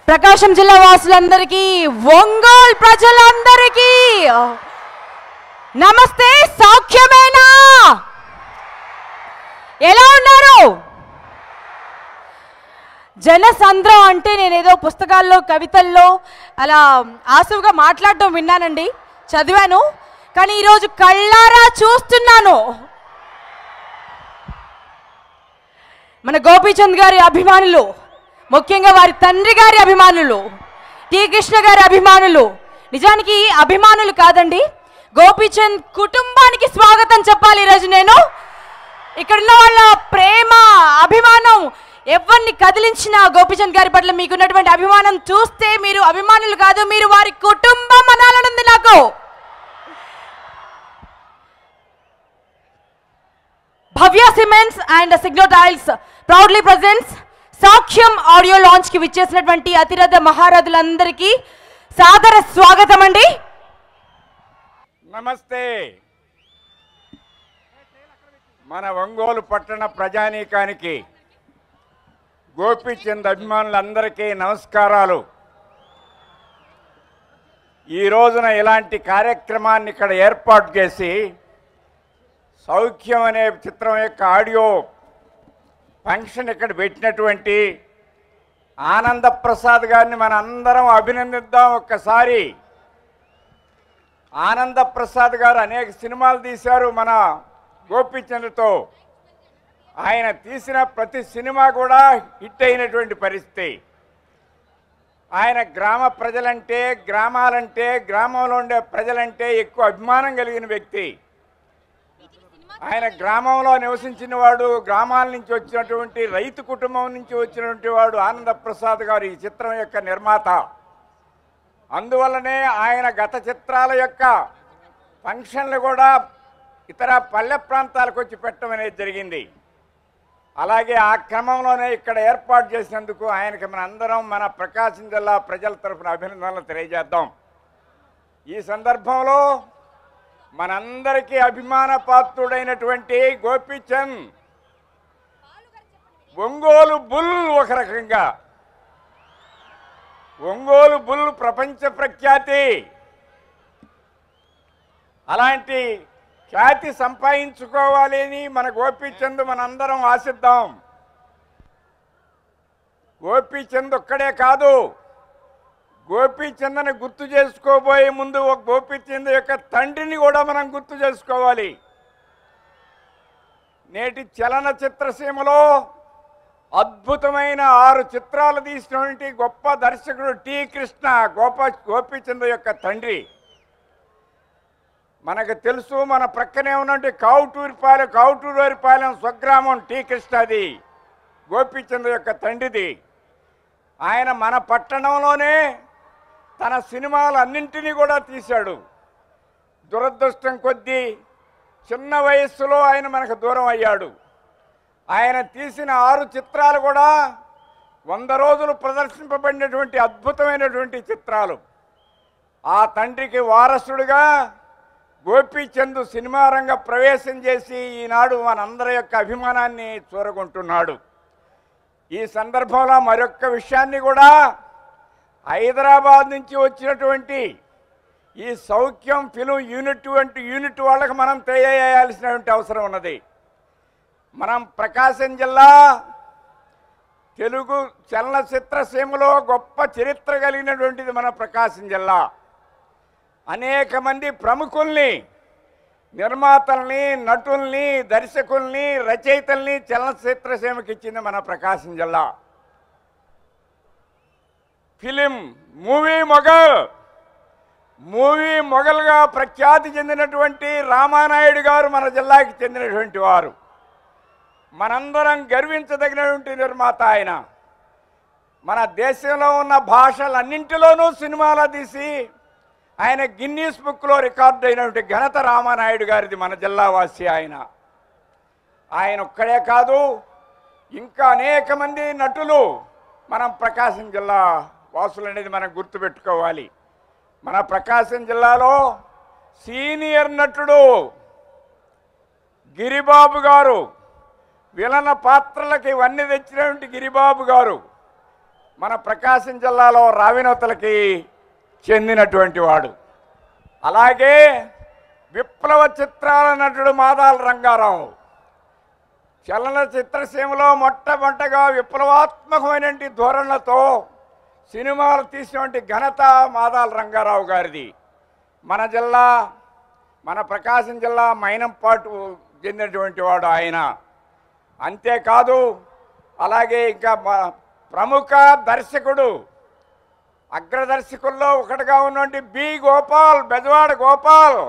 ప్రకాశం జిల్లా వాసులందరికీ, ఒంగోలు ప్రజలందరికీ నమస్తే. సౌఖ్యమేనా? ఎలా ఉన్నారు? జనసంద్రం అంటే నేనేదో పుస్తకాల్లో కవితల్లో అలా ఆసువుగా మాట్లాడడం విన్నానండి, చదివాను. కానీ ఈరోజు కళ్ళారా చూస్తున్నాను. మన గోపీచంద్ గారి అభిమానులు, ముఖ్యంగా వారి తండ్రి గారి అభిమానులు, టి కృష్ణ గారి అభిమానులు, నిజానికి అభిమానులు కాదండి, గోపీచంద్ కుటుంబానికి స్వాగతం చెప్పాలి ఈరోజు నేను. ఇక్కడున్న వాళ్ళ ప్రేమ, అభిమానం ఎవరిని కదిలించిన గోపీచంద్ గారి పట్ల మీకున్నటువంటి అభిమానం చూస్తే మీరు అభిమానులు కాదు, మీరు వారి కుటుంబం అనాలనుంది నాకు. Bhavya cements and Signo tiles proudly presents Soukhyam audio launch కి విచ్చేసినటువంటి అతిరథ మహారథులందరికీ సాదర స్వాగతం అండి. నమస్తే. మన ఒంగోలు పట్టణ ప్రజానీకానికి, గోపీచంద్ అభిమానులందరికీ నమస్కారాలు. ఈ రోజున ఇలాంటి కార్యక్రమాన్ని ఇక్కడ ఏర్పాటు చేసి సౌఖ్యం అనే చిత్రం యొక్క ఆడియో ఫంక్షన్ ఇక్కడ పెట్టినటువంటి ఆనందప్రసాద్ గారిని మన అందరం అభినందిద్దాం. ఒక్కసారి ఆనందప్రసాద్ గారు అనేక సినిమాలు తీశారు మన గోపీచంద్తో. ఆయన తీసిన ప్రతి సినిమా కూడా హిట్ అయినటువంటి పరిస్థితి. ఆయన గ్రామ ప్రజలంటే, గ్రామాలంటే, గ్రామంలో ఉండే ప్రజలంటే ఎక్కువ అభిమానం కలిగిన వ్యక్తి. ఆయన గ్రామంలో నివసించిన వాడు, గ్రామాల నుంచి వచ్చినటువంటి రైతు కుటుంబం నుంచి వచ్చినటువంటి వాడు ఆనందప్రసాద్ గారు ఈ చిత్రం యొక్క నిర్మాత. అందువల్లనే ఆయన గత చిత్రాల యొక్క ఫంక్షన్లు కూడా ఇతర పల్లె ప్రాంతాలకు వచ్చి పెట్టడం అనేది జరిగింది. అలాగే ఆ క్రమంలోనే ఇక్కడ ఏర్పాటు చేసినందుకు ఆయనకి మన అందరం, మన ప్రకాశం జిల్లా ప్రజల తరఫున అభినందనలు తెలియజేద్దాం. ఈ సందర్భంలో మనందరికీ అభిమాన పాత్రుడైనటువంటి గోపీచంద్ ఒంగోలు బుల్, ఒక రకంగా ఒంగోలు బుల్ ప్రపంచ ప్రఖ్యాతి. అలాంటి ఖ్యాతి సంపాదించుకోవాలి అని మన గోపీచంద్ మనందరం ఆశిద్దాం. గోపీచంద్ ఒక్కడే కాదు, గోపీచంద్ని గుర్తు చేసుకోబోయే ముందు ఒక గోపీచంద్ యొక్క తండ్రిని కూడా మనం గుర్తు చేసుకోవాలి. నేటి చలనచిత్ర సీమలో అద్భుతమైన 6 చిత్రాలు తీసినటువంటి గొప్ప దర్శకుడు టి కృష్ణ గోపీచంద్ యొక్క తండ్రి. మనకు తెలుసు, మన ప్రక్కనే ఉన్నటువంటి కావుటూరుపాలెం స్వగ్రామం టి కృష్ణది గోపీచంద్ యొక్క తండ్రిది. ఆయన మన పట్టణంలోనే తన సినిమాలన్నింటినీ కూడా తీశాడు. దురదృష్టం కొద్దీ చిన్న వయస్సులో ఆయన మనకు దూరం అయ్యాడు. ఆయన తీసిన 6 చిత్రాలు కూడా 100 రోజులు ప్రదర్శింపబడినటువంటి అద్భుతమైనటువంటి చిత్రాలు. ఆ తండ్రికి వారసుడుగా గోపీచంద్ సినిమా రంగ ప్రవేశం చేసి ఈనాడు మనందరి యొక్క అభిమానాన్ని చూరగొంటున్నాడు. ఈ సందర్భంలో మరొక్క విషయాన్ని కూడా, హైదరాబాద్ నుంచి వచ్చినటువంటి ఈ సౌఖ్యం ఫిలిం యూనిట్ వాళ్ళకి మనం తెలియజేయాల్సినటువంటి అవసరం ఉన్నది. మనం ప్రకాశం జిల్లా తెలుగు చలనచిత్ర సీమలో గొప్ప చరిత్ర కలిగినటువంటిది మన ప్రకాశం జిల్లా. అనేక మంది ప్రముఖుల్ని, నిర్మాతల్ని, నటుల్ని, దర్శకుల్ని, రచయితల్ని చలనచిత్ర సీమకి ఇచ్చింది మన ప్రకాశం జిల్లా. ఫిలిం మూవీ మొగల్గా ప్రఖ్యాతి చెందినటువంటి రామానాయుడు గారు మన జిల్లాకి చెందినటువంటి వారు. మనందరం గర్వించదగినటువంటి నిర్మాత ఆయన. మన దేశంలో ఉన్న భాషలన్నింటిలోనూ సినిమాలు తీసి ఆయన గిన్నీస్ బుక్లో రికార్డు అయినటువంటి ఘనత రామానాయుడు గారిది, మన జిల్లా వాసి ఆయన. ఆయన ఒక్కడే కాదు, ఇంకా అనేక మంది నటులు మనం ప్రకాశం జిల్లా వాసులు అనేది మనం గుర్తుపెట్టుకోవాలి. మన ప్రకాశం జిల్లాలో సీనియర్ నటుడు గిరిబాబు గారు, విలన పాత్రలకి ఇవన్నీ తెచ్చినటువంటి గిరిబాబు గారు మన ప్రకాశం జిల్లాలో రావినవతలకి చెందినటువంటి వాడు. అలాగే విప్లవ చిత్రాల నటుడు మాదాల రంగారావు. చలనచిత్రసీమలో మొట్టమొదటగా విప్లవాత్మకమైనటువంటి ధోరణులతో సినిమాలు తీసినటువంటి ఘనత మాదాల రంగారావు గారిది. మన జిల్లా, మన ప్రకాశం జిల్లా మైనంపాటు చెందినటువంటి వాడు ఆయన. అంతేకాదు అలాగే ఇంకా ప్రముఖ దర్శకుడు, అగ్రదర్శకుల్లో ఒకటిగా ఉన్నటువంటి బి గోపాల్, బెజవాడ గోపాల్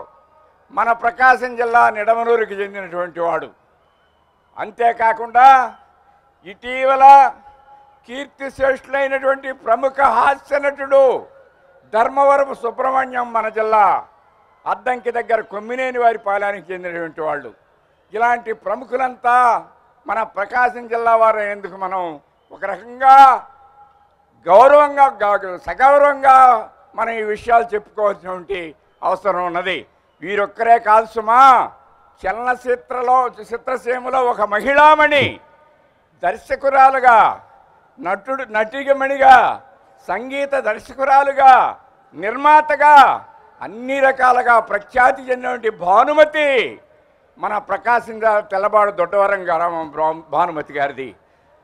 మన ప్రకాశం జిల్లా నిడమనూరుకి చెందినటువంటి వాడు. అంతేకాకుండా ఇటీవల కీర్తిశ్రేష్ఠులైనటువంటి ప్రముఖ హాస్య నటుడు ధర్మవరపు సుబ్రహ్మణ్యం మన జిల్లా అద్దంకి దగ్గర కొమ్మినేని వారి పాలనకి చెందినటువంటి వాళ్ళు. ఇలాంటి ప్రముఖులంతా మన ప్రకాశం జిల్లా వారు ఎందుకు మనం ఒక రకంగా గౌరవంగా సగౌరవంగా మనం ఈ విషయాలు చెప్పుకోవాల్సినటువంటి అవసరం ఉన్నది. వీరొక్కరే కాదు సుమా, చిత్రసీమలో ఒక మహిళామణి దర్శకురాలుగా, నటిమణిగా, సంగీత దర్శకురాలుగా, నిర్మాతగా అన్ని రకాలుగా ప్రఖ్యాతి చెందినటువంటి భానుమతి మన ప్రకాశం తెల్లబాడు దొడ్డవరం భానుమతి గారిది.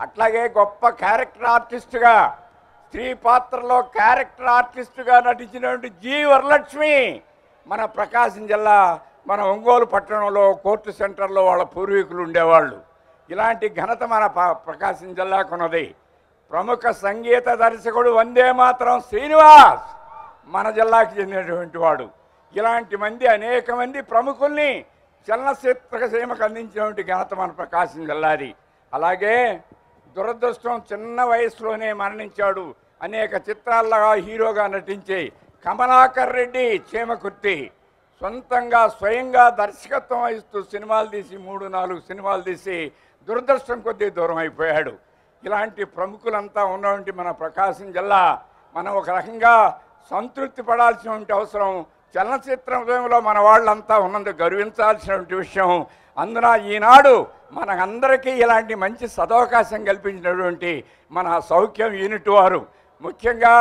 అట్లాగే గొప్ప క్యారెక్టర్ ఆర్టిస్టుగా, స్త్రీ పాత్రలో క్యారెక్టర్ ఆర్టిస్టుగా నటించినటువంటి జి వరలక్ష్మి మన ప్రకాశం జిల్లా, మన ఒంగోలు పట్టణంలో కోర్టు సెంటర్లో వాళ్ళ పూర్వీకులు ఉండేవాళ్ళు. ఇలాంటి ఘనత మన ప్రకాశం జిల్లాకు ఉన్నది. ప్రముఖ సంగీత దర్శకుడు వందే మాతరం శ్రీనివాస్ మన జిల్లాకి చెందినటువంటి వాడు. ఇలాంటి అనేక మంది ప్రముఖుల్ని చలనచిత్రసీమకు అందించినటువంటి ఘనత మన ప్రకాశం జిల్లాది. అలాగే దురదృష్టం, చిన్న వయసులోనే మరణించాడు. అనేక చిత్రాల్లో హీరోగా నటించి కమలాకర్ రెడ్డి చీమకుర్తి సొంతంగా స్వయంగా దర్శకత్వం వహిస్తూ సినిమాలు తీసి 3-4 సినిమాలు తీసి దురదృష్టం కొద్దీ దూరం అయిపోయాడు. ఇలాంటి ప్రముఖులంతా ఉన్నటువంటి మన ప్రకాశం జిల్లా మనం ఒక రకంగా సంతృప్తి పడాల్సినటువంటి అవసరం. చలనచిత్రంలో మన వాళ్ళంతా ఉన్నందుకు గర్వించాల్సినటువంటి విషయం. అందున ఈనాడు మనందరికీ ఇలాంటి మంచి సదవకాశం కల్పించినటువంటి మన సౌఖ్యం యూనిట్ వారు, ముఖ్యంగా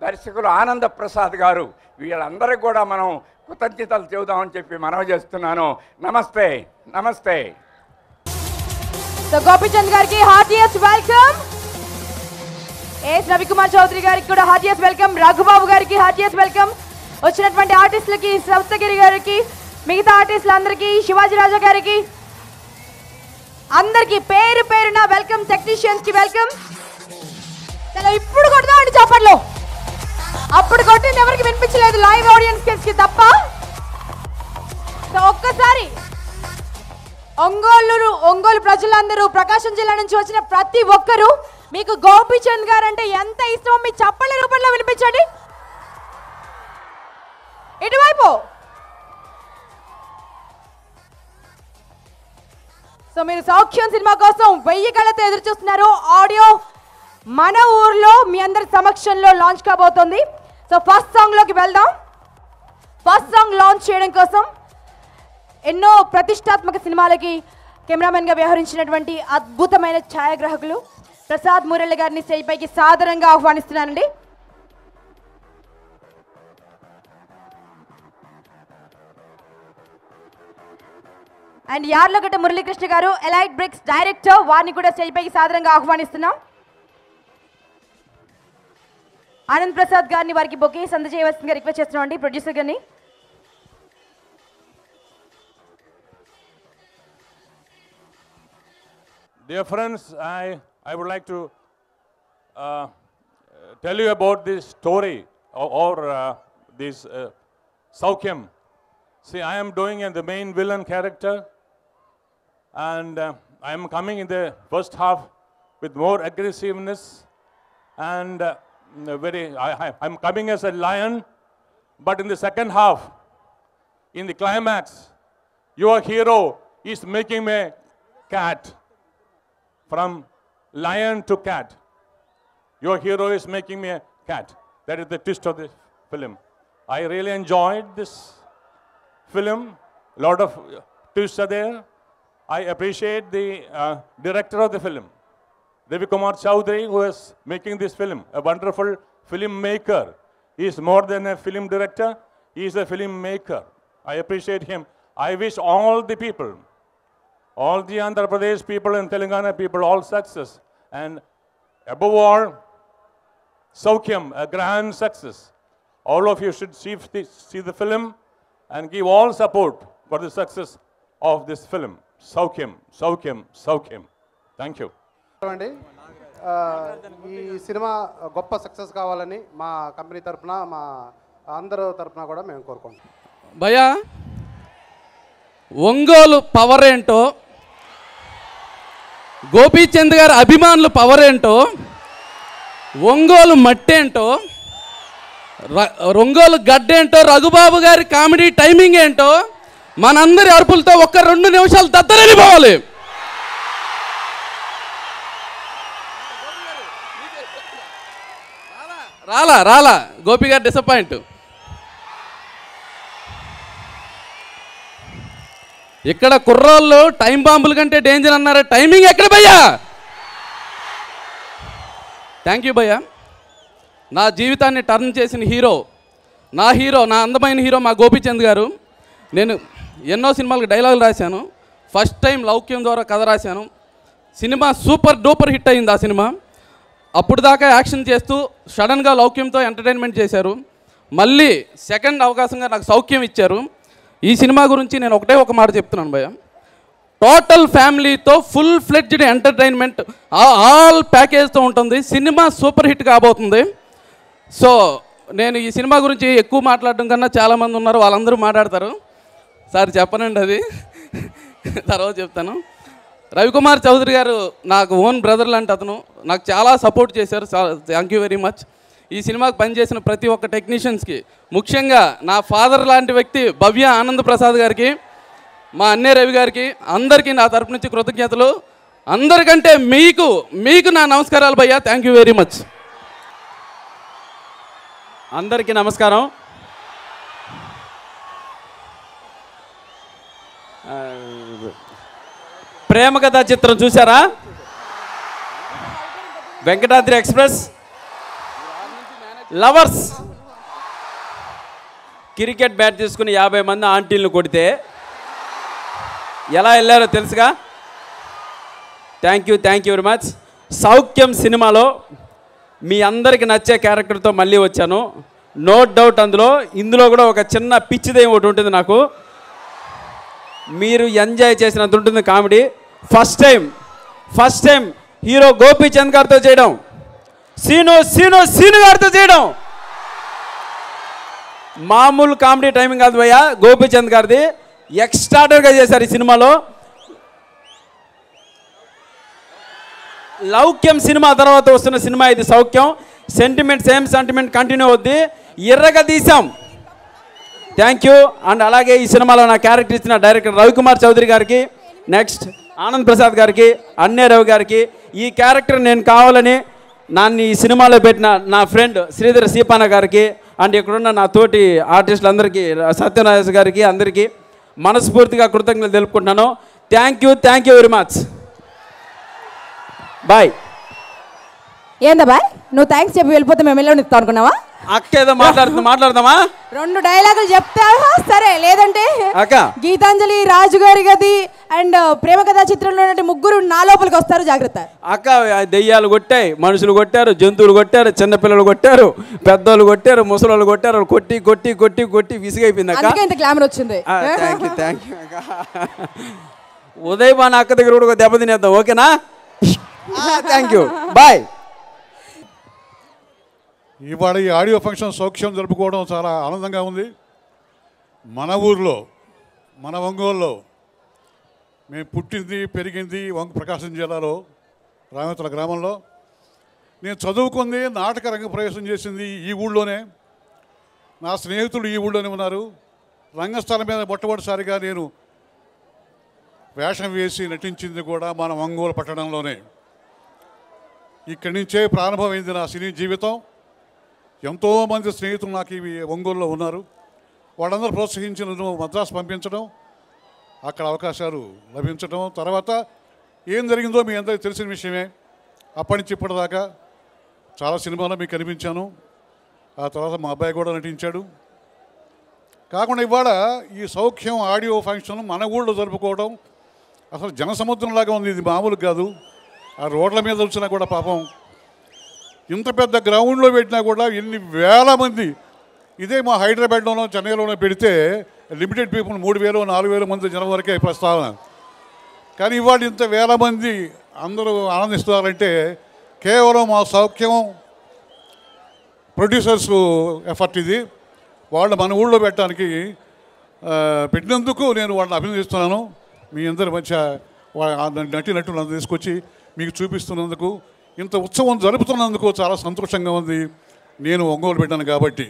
దర్శకులు ఆనంద ప్రసాద్ గారు, వీళ్ళందరికీ కూడా మనం కృతజ్ఞతలు చెబుదామని చెప్పి మనవి చేస్తున్నాను. నమస్తే నమస్తే. సో గోపీచంద్ గారికి heartiest welcome. S Ravikumar Chowdary గారికి కూడా హార్టియస్ట్ వెల్కమ్. రఘుబాబు గారికి హార్టియస్ట్ వెల్కమ్. వచ్చినటువంటి ఆర్టిస్టులకి, సప్తగిరి గారికి, మిగతా ఆర్టిస్టులందరికీ, శివాజీ రాజా గారికి, అందరికి పేరు పేరున వెల్కమ్. టెక్నీషియన్స్ కి వెల్కమ్. ఇప్పుడు కొడదామండి చప్పట్లో. అప్పుడు కొట్టింది ఎవరికి వినిపించలేదు, లైవ్ ఆడియన్స్ కి తప్ప. సో ఒక్కసారి ఒంగోలు ప్రజలందరూ, ప్రకాశం జిల్లా నుంచి వచ్చిన ప్రతి ఒక్కరూ మీకు గోపీచంద్ గారు అంటే ఎంత ఇష్టమో మీ చప్పళ్ళ రూపంలో వినిపించండి. ఇటువైపు. సో మీరు సౌఖ్యం సినిమా కోసం 1000 కళ్ళతో ఎదురు చూస్తున్నారు. ఆడియో మన ఊర్లో మీ అందరి సమక్షంలో లాంచ్ కాబోతోంది. సో ఫస్ట్ సాంగ్ లోకి వెళ్దాం. ఫస్ట్ సాంగ్ లాంచ్ చేయడం కోసం ఎన్నో ప్రతిష్టాత్మక సినిమాలకి కెమెరామెన్ గా వ్యవహరించినటువంటి అద్భుతమైన ఛాయాగ్రాహకులు ప్రసాద్ మురళి గారిని స్టేజ్ పైకి సాదరంగా ఆహ్వానిస్తున్నానండి. అండ్ యార్లగడ్డ మురళీకృష్ణ గారు, ఎలైట్ బ్రిక్స్ డైరెక్టర్, వారిని కూడా స్టేజ్ పైకి సాదరంగా ఆహ్వానిస్తున్నాం. ఆనంద్ ప్రసాద్ గారిని వారికి బొకేస్ అందజేయవలసిందిగా రిక్వెస్ట్ చేస్తున్నాం అండి, ప్రొడ్యూసర్ గారిని. Dear friends, I would like to tell you about this story or this Saukyam. See, I am doing the main villain character, and I am coming in the first half with more aggressiveness, and I'm coming as a lion, but in the second half, in the climax, your hero is making me a cat. From lion to cat. Your hero is making me a cat. That is the twist of the film. I really enjoyed this film. A lot of twists are there. I appreciate the director of the film. Ravi Kumar Chaudhary, who is making this film, a wonderful filmmaker. He is more than a film director, he is a filmmaker. I appreciate him. I wish all the people, all the Andhra Pradesh people and Telangana people, all success. And above all, Saukhyam, a grand success. All of you should see the film and give all support for the success of this film. Saukhyam, Saukhyam, Saukhyam. Thank you. అండి ఈ cinema గొప్ప success కావాలని మా company తరఫున మా అందరూ తరఫున కూడా మేము కోరుకుంటాం. భయ్యా, ఒంగోలు పవర్ ఏంటో, గోపీచంద్ గారి అభిమానులు పవర్ ఏంటో, ఒంగోలు మట్టి ఏంటో, ఒంగోలు గడ్డేంటో, రఘుబాబు గారి కామెడీ టైమింగ్ ఏంటో మనందరి అరుపులతో ఒక్క 2 నిమిషాలు దద్దరిల్లిపోవాలి. రాలా గోపి గారు డిసప్పాయింట్. ఇక్కడ కుర్రోళ్ళు టైం బాంబుల కంటే డేంజర్ అన్నారు. టైమింగ్ ఎక్కడ భయ్యా? థ్యాంక్ యూ భయ్యా. నా జీవితాన్ని టర్న్ చేసిన హీరో, నా అందమైన హీరో మా గోపీచంద్ గారు. నేను ఎన్నో సినిమాలకు డైలాగులు రాశాను. ఫస్ట్ టైం లౌక్యం ద్వారా కథ రాశాను. సినిమా సూపర్ డూపర్ హిట్ అయింది. ఆ సినిమా అప్పుడు దాకా యాక్షన్ చేస్తూ సడన్గా లౌక్యంతో ఎంటర్టైన్మెంట్ చేశారు. మళ్ళీ సెకండ్ అవకాశంగా నాకు సౌఖ్యం ఇచ్చారు. ఈ సినిమా గురించి నేను ఒక మాట చెప్తున్నాను భయ్య. టోటల్ ఫ్యామిలీతో ఫుల్ ఫ్లెడ్జ్డ్ ఎంటర్టైన్మెంట్ ఆల్ ప్యాకేజ్తో ఉంటుంది. సినిమా సూపర్ హిట్ కాబోతుంది. సో నేను ఈ సినిమా గురించి ఎక్కువ మాట్లాడడం కన్నా చాలామంది ఉన్నారు, వాళ్ళందరూ మాట్లాడతారు. సార్ చెప్పనండి, అది తర్వాత చెప్తాను. రవికుమార్ చౌదరి గారు నాకు ఓన్ బ్రదర్ లాంటి అతను. నాకు చాలా సపోర్ట్ చేశారు. Thank you very much. ఈ సినిమాకి పనిచేసిన ప్రతి ఒక్క టెక్నీషియన్స్కి, ముఖ్యంగా నా ఫాదర్ లాంటి వ్యక్తి భవ్య ఆనంద్ ప్రసాద్ గారికి, మా అన్నయ్య రవి గారికి, అందరికీ నా తరపు నుంచి కృతజ్ఞతలు. అందరికంటే మీకు నా నమస్కారాలు భయ్యా. Thank you very much. అందరికీ నమస్కారం. ప్రేమ కథా చిత్రం చూసారా? Venkatadri express, lovers. Cricket bat తీసుకుని 50 మంది ఆంటీలను కొడితే ఎలా వెళ్ళారో తెలుసుగా. Thank you very much. Soukhyam సినిమాలో మీ అందరికి నచ్చే క్యారెక్టర్తో మళ్ళీ వచ్చాను. నో డౌట్ ఇందులో కూడా ఒక చిన్న పిచ్చిదేం ఒకటి ఉంటుంది నాకు. మీరు ఎంజాయ్ చేసినంత ఉంటుంది comedy. First time hero Gopichand గారితో చేయడం, సీను గారితో చేయడం మామూలు కామెడీ టైమింగ్ కాదు భయ్యా. గోపీచంద్ గారిది ఎక్స్ట్రాడర్గా చేశారు ఈ సినిమాలో. లౌక్యం సినిమా తర్వాత వస్తున్న సినిమా ఇది సౌఖ్యం. సేమ్ సెంటిమెంట్ కంటిన్యూ అవుద్ది. ఎర్రగా తీసాం. Thank you. అండ్ అలాగే ఈ సినిమాలో నా క్యారెక్టర్ ఇచ్చిన డైరెక్టర్ రవికుమార్ చౌదరి గారికి, నెక్స్ట్ ఆనంద్ ప్రసాద్ గారికి, అన్నే రవి గారికి, ఈ క్యారెక్టర్ నేను కావాలని నన్ను ఈ సినిమాలో పెట్టిన నా ఫ్రెండ్ శ్రీధర్ సీపాన గారికి, అండ్ ఇక్కడున్న నా తోటి ఆర్టిస్టులందరికీ, సత్యనారాయణ గారికి, అందరికీ మనస్ఫూర్తిగా కృతజ్ఞతలు తెలుపుకుంటున్నాను. Thank you very much. Bye. ఏందా బాయ్, నువ్వు థ్యాంక్స్ చెప్పి వెళ్ళిపోతే మేము వెళ్ళనిస్తాం అనుకున్నావా? అక్క ఏదో మాట్లాడదామా? 2 డైలాగులు చెప్తావా? సరే, లేదంటే అక్క గీతాంజలి, రాజు గారి గది అండ్ ప్రేమ కథా చిత్రంలో ముగ్గురు నా లోపలికి వస్తారు, జాగ్రత్త. అక్క దెయ్యాలు కొట్టాయి, మనుషులు కొట్టారు, జంతువులు కొట్టారు, చిన్నపిల్లలు కొట్టారు, పెద్దోళ్ళు కొట్టారు, ముసలోళ్ళు కొట్టారు. కొట్టి కొట్టి కొట్టి కొట్టి విసిగైపోయింది అక్క. ఇంత గ్లామర్ వచ్చింది. థ్యాంక్ యూ అక్క. ఉదయ్ బాణ అక్క దగ్గర కూడా దెబ్బ తినేద్దాం, ఓకేనా? Thank you, bye. ఇవాళ ఈ ఆడియో ఫంక్షన్ సౌఖ్యం జరుపుకోవడం చాలా ఆనందంగా ఉంది. మన ఊర్లో, మన ఒంగోలులో మేము పుట్టింది పెరిగింది ప్రకాశం జిల్లాలో రామేతల గ్రామంలో. నేను చదువుకుంది, నాటక రంగ ప్రవేశం చేసింది ఈ ఊళ్ళోనే. నా స్నేహితులు ఈ ఊళ్ళోనే ఉన్నారు. రంగస్థలం మీద మొట్టమొదటిసారిగా నేను వేషం వేసి నటించింది కూడా మన ఒంగోలు పట్టణంలోనే. ఇక్కడి నుంచే ప్రారంభమైంది నా సినీ జీవితం. ఎంతోమంది స్నేహితులు నాకు ఇవి ఒంగోలులో ఉన్నారు. వాళ్ళందరూ ప్రోత్సహించి నన్ను మద్రాసు పంపించడం, అక్కడ అవకాశాలు లభించడం, తర్వాత ఏం జరిగిందో మీ అందరికీ తెలిసిన విషయమే. అప్పటి నుంచి ఇప్పటిదాకా చాలా సినిమాలో మీకు కనిపించాను. ఆ తర్వాత మా అబ్బాయి కూడా నటించాడు. కాకుండా ఇవాళ ఈ సౌఖ్యం ఆడియో ఫంక్షన్ మన ఊళ్ళో జరుపుకోవడం అసలు జనసముద్రంలాగా ఉంది. ఇది మామూలు కాదు. ఆ రోడ్ల మీద వచ్చినా కూడా పాపం ఇంత పెద్ద గ్రౌండ్లో పెట్టినా కూడా ఎన్ని వేల మంది. ఇదే మా హైదరాబాద్లోనో చెన్నైలోనో పెడితే లిమిటెడ్ పీపుల్ 3000 4000 మంది జనం వరకే ప్రస్తావన. కానీ ఇవాళ ఇంత వేల మంది అందరూ ఆనందిస్తున్నారంటే కేవలం మా సౌఖ్యం ప్రొడ్యూసర్స్ ఎఫర్ట్ ఇది. వాళ్ళు మన ఊళ్ళో పెట్టడానికి పెట్టినందుకు నేను వాళ్ళని అభినందిస్తున్నాను. మీ అందరి మధ్య నటులను తీసుకొచ్చి మీకు చూపిస్తున్నందుకు, ఇంత ఉత్సవం జరుపుతున్నందుకు చాలా సంతోషంగా ఉంది. నేను ఒంగోలు పెట్టాను కాబట్టి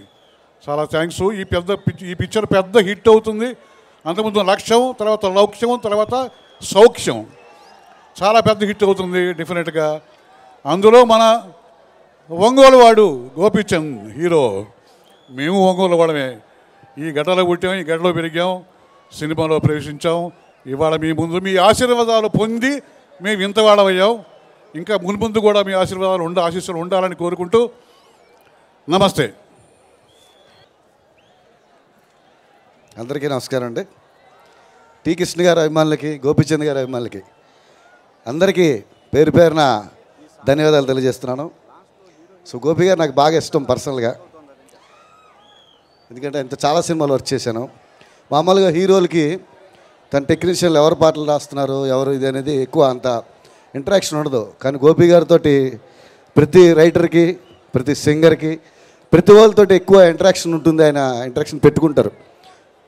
చాలా థ్యాంక్స్. ఈ పిక్చర్ పెద్ద హిట్ అవుతుంది. అంతకుముందు లక్ష్యం, తర్వాత లౌక్ష్యం, తర్వాత సౌఖ్యం చాలా పెద్ద హిట్ అవుతుంది డెఫినెట్గా. అందులో మన ఒంగోలు వాడు గోపీచంద్ హీరో. మేము ఒంగోలు వాడమే. ఈ గడ్డలో పుట్టాం, ఈ గడ్డలో పెరిగాం, సినిమాలో ప్రవేశించాం. ఇవాళ మీ ముందు మీ ఆశీర్వాదాలు పొంది మేము ఇంతవాడమయ్యాం. ఇంకా మున్ముందు కూడా మీ ఆశీస్సులు ఉండాలని కోరుకుంటూ నమస్తే. అందరికీ నమస్కారం అండి. టి కృష్ణ గారి అభిమానులకి, గోపీచంద్ గారి అభిమానులకి అందరికీ పేరు పేరున ధన్యవాదాలు తెలియజేస్తున్నాను. సో గోపి గారు నాకు బాగా ఇష్టం పర్సనల్గా, ఎందుకంటే ఇంత చాలా సినిమాలు వర్క్ చేశాను. మామూలుగా హీరోలకి తన టెక్నీషియన్లు ఎవరు పాటలు రాస్తున్నారు, ఎవరు ఇది అనేది ఎక్కువ అంత ఇంటరాక్షన్ ఉండదు. కానీ గోపి గారితో ప్రతి రైటర్కి, ప్రతి సింగర్కి, ప్రతి వాళ్ళతో ఎక్కువ ఇంటరాక్షన్ ఉంటుంది. ఆయన ఇంటరాక్షన్ పెట్టుకుంటారు.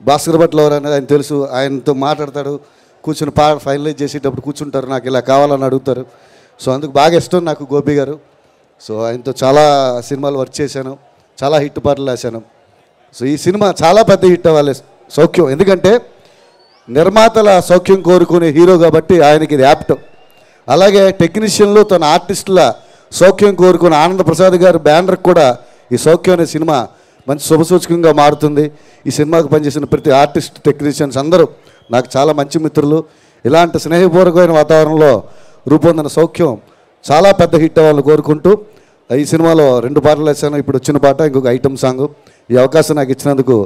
భాస్కర్ భట్ ఎవరు అనేది ఆయన తెలుసు. ఆయనతో మాట్లాడతాడు, కూర్చొని పాట ఫైనలైజ్ చేసేటప్పుడు కూర్చుంటారు, నాకు ఇలా కావాలని అడుగుతారు. సో అందుకు బాగా ఇష్టం నాకు గోపి గారు. సో ఆయనతో చాలా సినిమాలు వర్క్ చేశాను, చాలా హిట్ పాటలు రాశాను. సో ఈ సినిమా చాలా పెద్ద హిట్ అవ్వాలి సౌఖ్యం, ఎందుకంటే నిర్మాతల సౌఖ్యం కోరుకునే హీరో కాబట్టి ఆయనకి ఇది యాప్ట్. అలాగే టెక్నీషియన్లు తన ఆర్టిస్టుల సౌఖ్యం కోరుకునే ఆనంద ప్రసాద్ గారు బ్యానర్కి కూడా ఈ సౌఖ్యం అనే సినిమా మంచి శుభసూచకంగా మారుతుంది. ఈ సినిమాకు పనిచేసిన ప్రతి ఆర్టిస్ట్, టెక్నీషియన్స్ అందరూ నాకు చాలా మంచి మిత్రులు. ఇలాంటి స్నేహపూర్వకమైన వాతావరణంలో రూపొందిన సౌఖ్యం చాలా పెద్ద హిట్ అవ్వాలని కోరుకుంటూ ఈ సినిమాలో 2 పాటలు వేసాను. ఇప్పుడు వచ్చిన పాట ఇంకొక ఐటమ్ సాంగ్. ఈ అవకాశం నాకు ఇచ్చినందుకు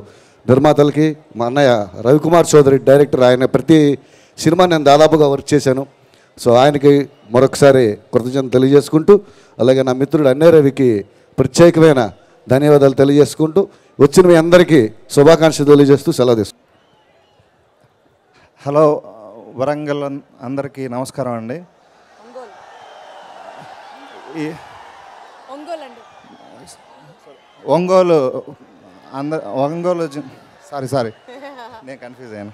నిర్మాతలకి, మా అన్నయ్య రవికుమార్ చౌదరి డైరెక్టర్, ఆయన ప్రతి సినిమా నేను దాదాపుగా వర్క్ చేశాను. సో ఆయనకి మరొకసారి కృతజ్ఞతలు తెలియజేసుకుంటూ, అలాగే నా మిత్రుడు అన్నయ్య రవికి ప్రత్యేకమైన ధన్యవాదాలు తెలియజేసుకుంటూ, వచ్చిన మీ అందరికీ శుభాకాంక్షలు తెలియజేస్తూ సెలవు తీసుకుంటాను. హలో వరంగల్ అందరికీ నమస్కారం అండి. ఒంగోలు సారీ నేను కన్ఫ్యూజ్ అయ్యాను.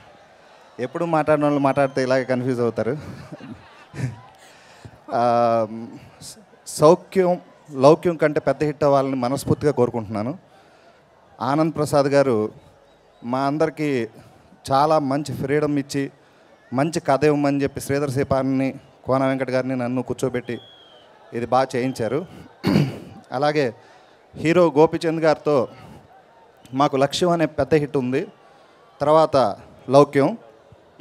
ఎప్పుడు మాట్లాడిన వాళ్ళు మాట్లాడితే ఇలాగే కన్ఫ్యూజ్ అవుతారు. సౌఖ్యం లౌక్యం కంటే పెద్ద హిట్ అవ్వాలని మనస్ఫూర్తిగా కోరుకుంటున్నాను. ఆనంద్ ప్రసాద్ గారు మా అందరికీ చాలా మంచి ఫ్రీడమ్ ఇచ్చి మంచి కథ ఇవ్వమని చెప్పి శ్రీధర్ శిపాన్ని, కోన వెంకట గారిని, నన్ను కూర్చోబెట్టి ఇది బాగా చేయించారు. అలాగే హీరో గోపీచంద్ గారితో మాకు లక్ష్యం అనే పెద్ద హిట్ ఉంది, తర్వాత లౌక్యం,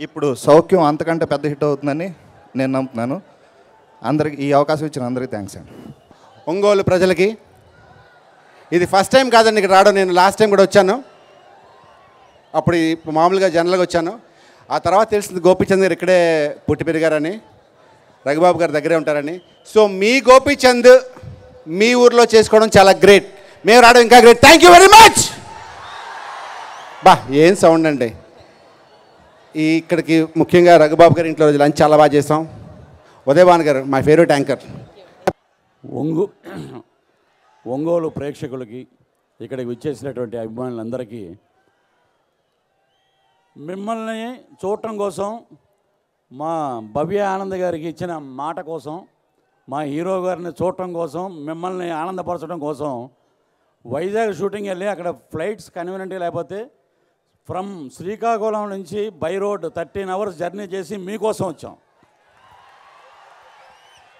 ఇప్పుడు సౌఖ్యం అంతకంటే పెద్ద హిట్ అవుతుందని నేను నమ్ముతున్నాను. అందరికి ఈ అవకాశం ఇచ్చిన అందరికీ థ్యాంక్స్ అండి. ఒంగోలు ప్రజలకి ఇది ఫస్ట్ టైం కాదండి ఇక్కడ రావడం. నేను లాస్ట్ టైం కూడా వచ్చాను. అప్పుడు మామూలుగా జనరల్గా వచ్చాను. ఆ తర్వాత తెలిసింది గోపీచంద్ గారు ఇక్కడే పుట్టి పెరిగారని, రఘుబాబు గారి దగ్గరే ఉంటారని. సో మీ గోపీచంద్ మీ ఊర్లో చేసుకోవడం చాలా గ్రేట్. మేము రావడం ఇంకా great. Thank you very much. బా ఏం సౌండ్ అండి. ఇక్కడికి ముఖ్యంగా రఘుబాబు గారి ఇంట్లో లంచ్ చాలా బాగా చేస్తాం. ఉదయభాన్ గారు మై ఫేవరెట్ యాంకర్. ఒంగోలు ప్రేక్షకులకి, ఇక్కడికి విచ్చేసినటువంటి అభిమానులందరికీ మిమ్మల్ని చూడటం కోసం, మా భవ్య ఆనంద్ గారికి ఇచ్చిన మాట కోసం, మా హీరో గారిని చూడటం కోసం, మిమ్మల్ని ఆనందపరచడం కోసం వైజాగ్ షూటింగ్ వెళ్ళి అక్కడ ఫ్లైట్స్ కన్వీనియంట్ లేకపోతే ఫ్రమ్ శ్రీకాకుళం నుంచి బై రోడ్ 13 hours జర్నీ చేసి మీకోసం వచ్చాం.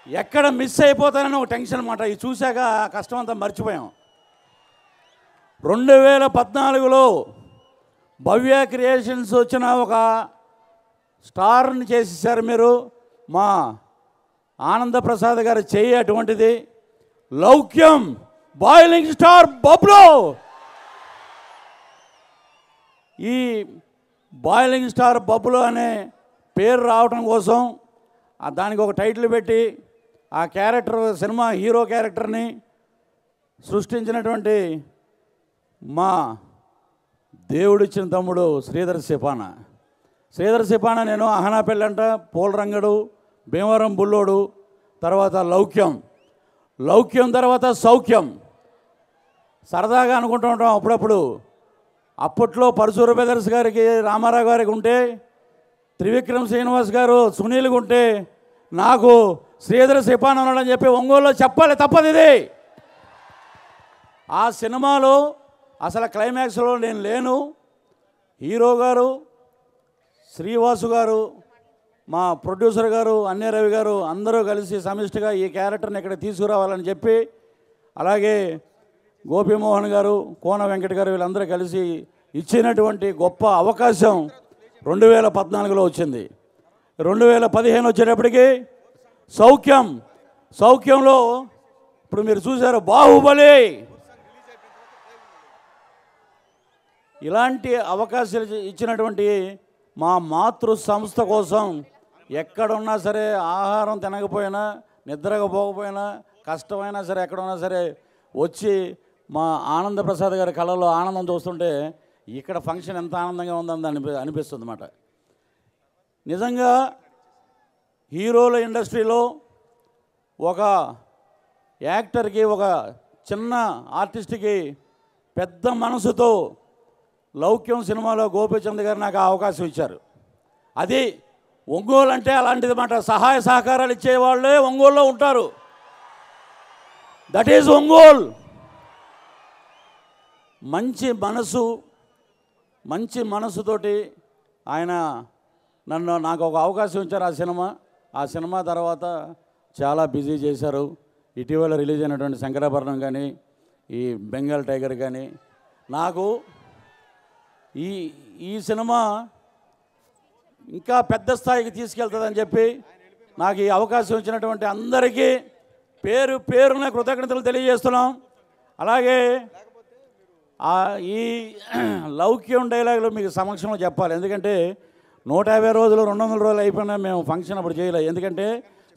ఎక్కడ మిస్ అయిపోతానని ఒక టెన్షన్ అన్నమాట. ఇది చూశాక కష్టం అంతా మర్చిపోయాం. 2014లో భవ్య క్రియేషన్స్ వచ్చిన ఒక స్టార్ని చేసేసారు మీరు. మా ఆనందప్రసాద్ గారి చెయ్యి అటువంటిది. లౌక్యం బాయిలింగ్ స్టార్ బబ్లు. ఈ బాయిలింగ్ స్టార్ బబ్లు అనే పేరు రావటం కోసం దానికి ఒక టైటిల్ పెట్టి ఆ క్యారెక్టర్ సినిమా హీరో క్యారెక్టర్ని సృష్టించినటువంటి మా దేవుడిచ్చిన తమ్ముడు శ్రీధర్ సిపాన. శ్రీధర్ సిపాన నేను అహనా పెళ్ళంట, పోలరంగడు, భీమవరం బుల్లోడు, తర్వాత లౌక్యం, లౌక్యం తర్వాత సౌఖ్యం. సరదాగా అనుకుంటూ ఉంటాం అప్పుడప్పుడు. అప్పట్లో పరశూర బ్రదర్స్ గారికి, రామారావు గారికి ఉంటే, త్రివిక్రమ్ శ్రీనివాస్ గారు, సునీల్కి ఉంటే, నాకు శ్రీధర్ సిపాన ఉన్నాడని చెప్పి ఒంగోలులో చెప్పాలి, తప్పదు ఇది. ఆ సినిమాలో అసలు క్లైమాక్స్లో నేను లేను. హీరో గారు, శ్రీవాసు గారు, మా ప్రొడ్యూసర్ గారు, అన్య రవి గారు అందరూ కలిసి సమిష్టిగా ఈ క్యారెక్టర్ని ఇక్కడ తీసుకురావాలని చెప్పి, అలాగే గోపీమోహన్ గారు, కోన వెంకట గారు వీళ్ళందరూ కలిసి ఇచ్చినటువంటి గొప్ప అవకాశం 2014లో వచ్చింది. 2015 వచ్చేటప్పటికి సౌఖ్యం, సౌఖ్యంలో ఇప్పుడు మీరు చూశారు బాహుబలి. ఇలాంటి అవకాశాలు ఇచ్చినటువంటి మా మాతృ సంస్థ కోసం ఎక్కడున్నా సరే, ఆహారం తినకపోయినా, నిద్రకపోకపోయినా, కష్టమైనా సరే, ఎక్కడున్నా సరే వచ్చి మా ఆనందప్రసాద్ గారి కళలో ఆనందం చూస్తుంటే ఇక్కడ ఫంక్షన్ ఎంత ఆనందంగా ఉందని అనిపిస్తుంది అన్నమాట. నిజంగా హీరోల ఇండస్ట్రీలో ఒక యాక్టర్కి, ఒక చిన్న ఆర్టిస్ట్కి పెద్ద మనసుతో లౌక్యం సినిమాలో గోపీచంద్ గారు నాకు ఆ అవకాశం ఇచ్చారు. అది ఒంగోలు అంటే అలాంటిది మాట. సహాయ సహకారాలు ఇచ్చేవాళ్ళే ఒంగోలులో ఉంటారు. That is Ongole. మంచి మనసుతోటి ఆయన నాకు ఒక అవకాశం ఇచ్చారు. ఆ సినిమా తర్వాత చాలా బిజీ చేశారు. ఇటీవల రిలీజ్ అయినటువంటి శంకరాభరణం కానీ, ఈ బెంగాల్ టైగర్ కానీ, నాకు ఈ సినిమా ఇంకా పెద్ద స్థాయికి తీసుకెళ్తుందని చెప్పి నాకు ఈ అవకాశం ఇచ్చినటువంటి అందరికీ పేరున కృతజ్ఞతలు తెలియజేస్తున్నాం. అలాగే ఈ లౌక్యం డైలాగులు మీకు సమక్షంలో చెప్పాలి. ఎందుకంటే 150 రోజులు 200 రోజులు అయిపోయినా మేము ఫంక్షన్ అప్పుడు చేయలేదు. ఎందుకంటే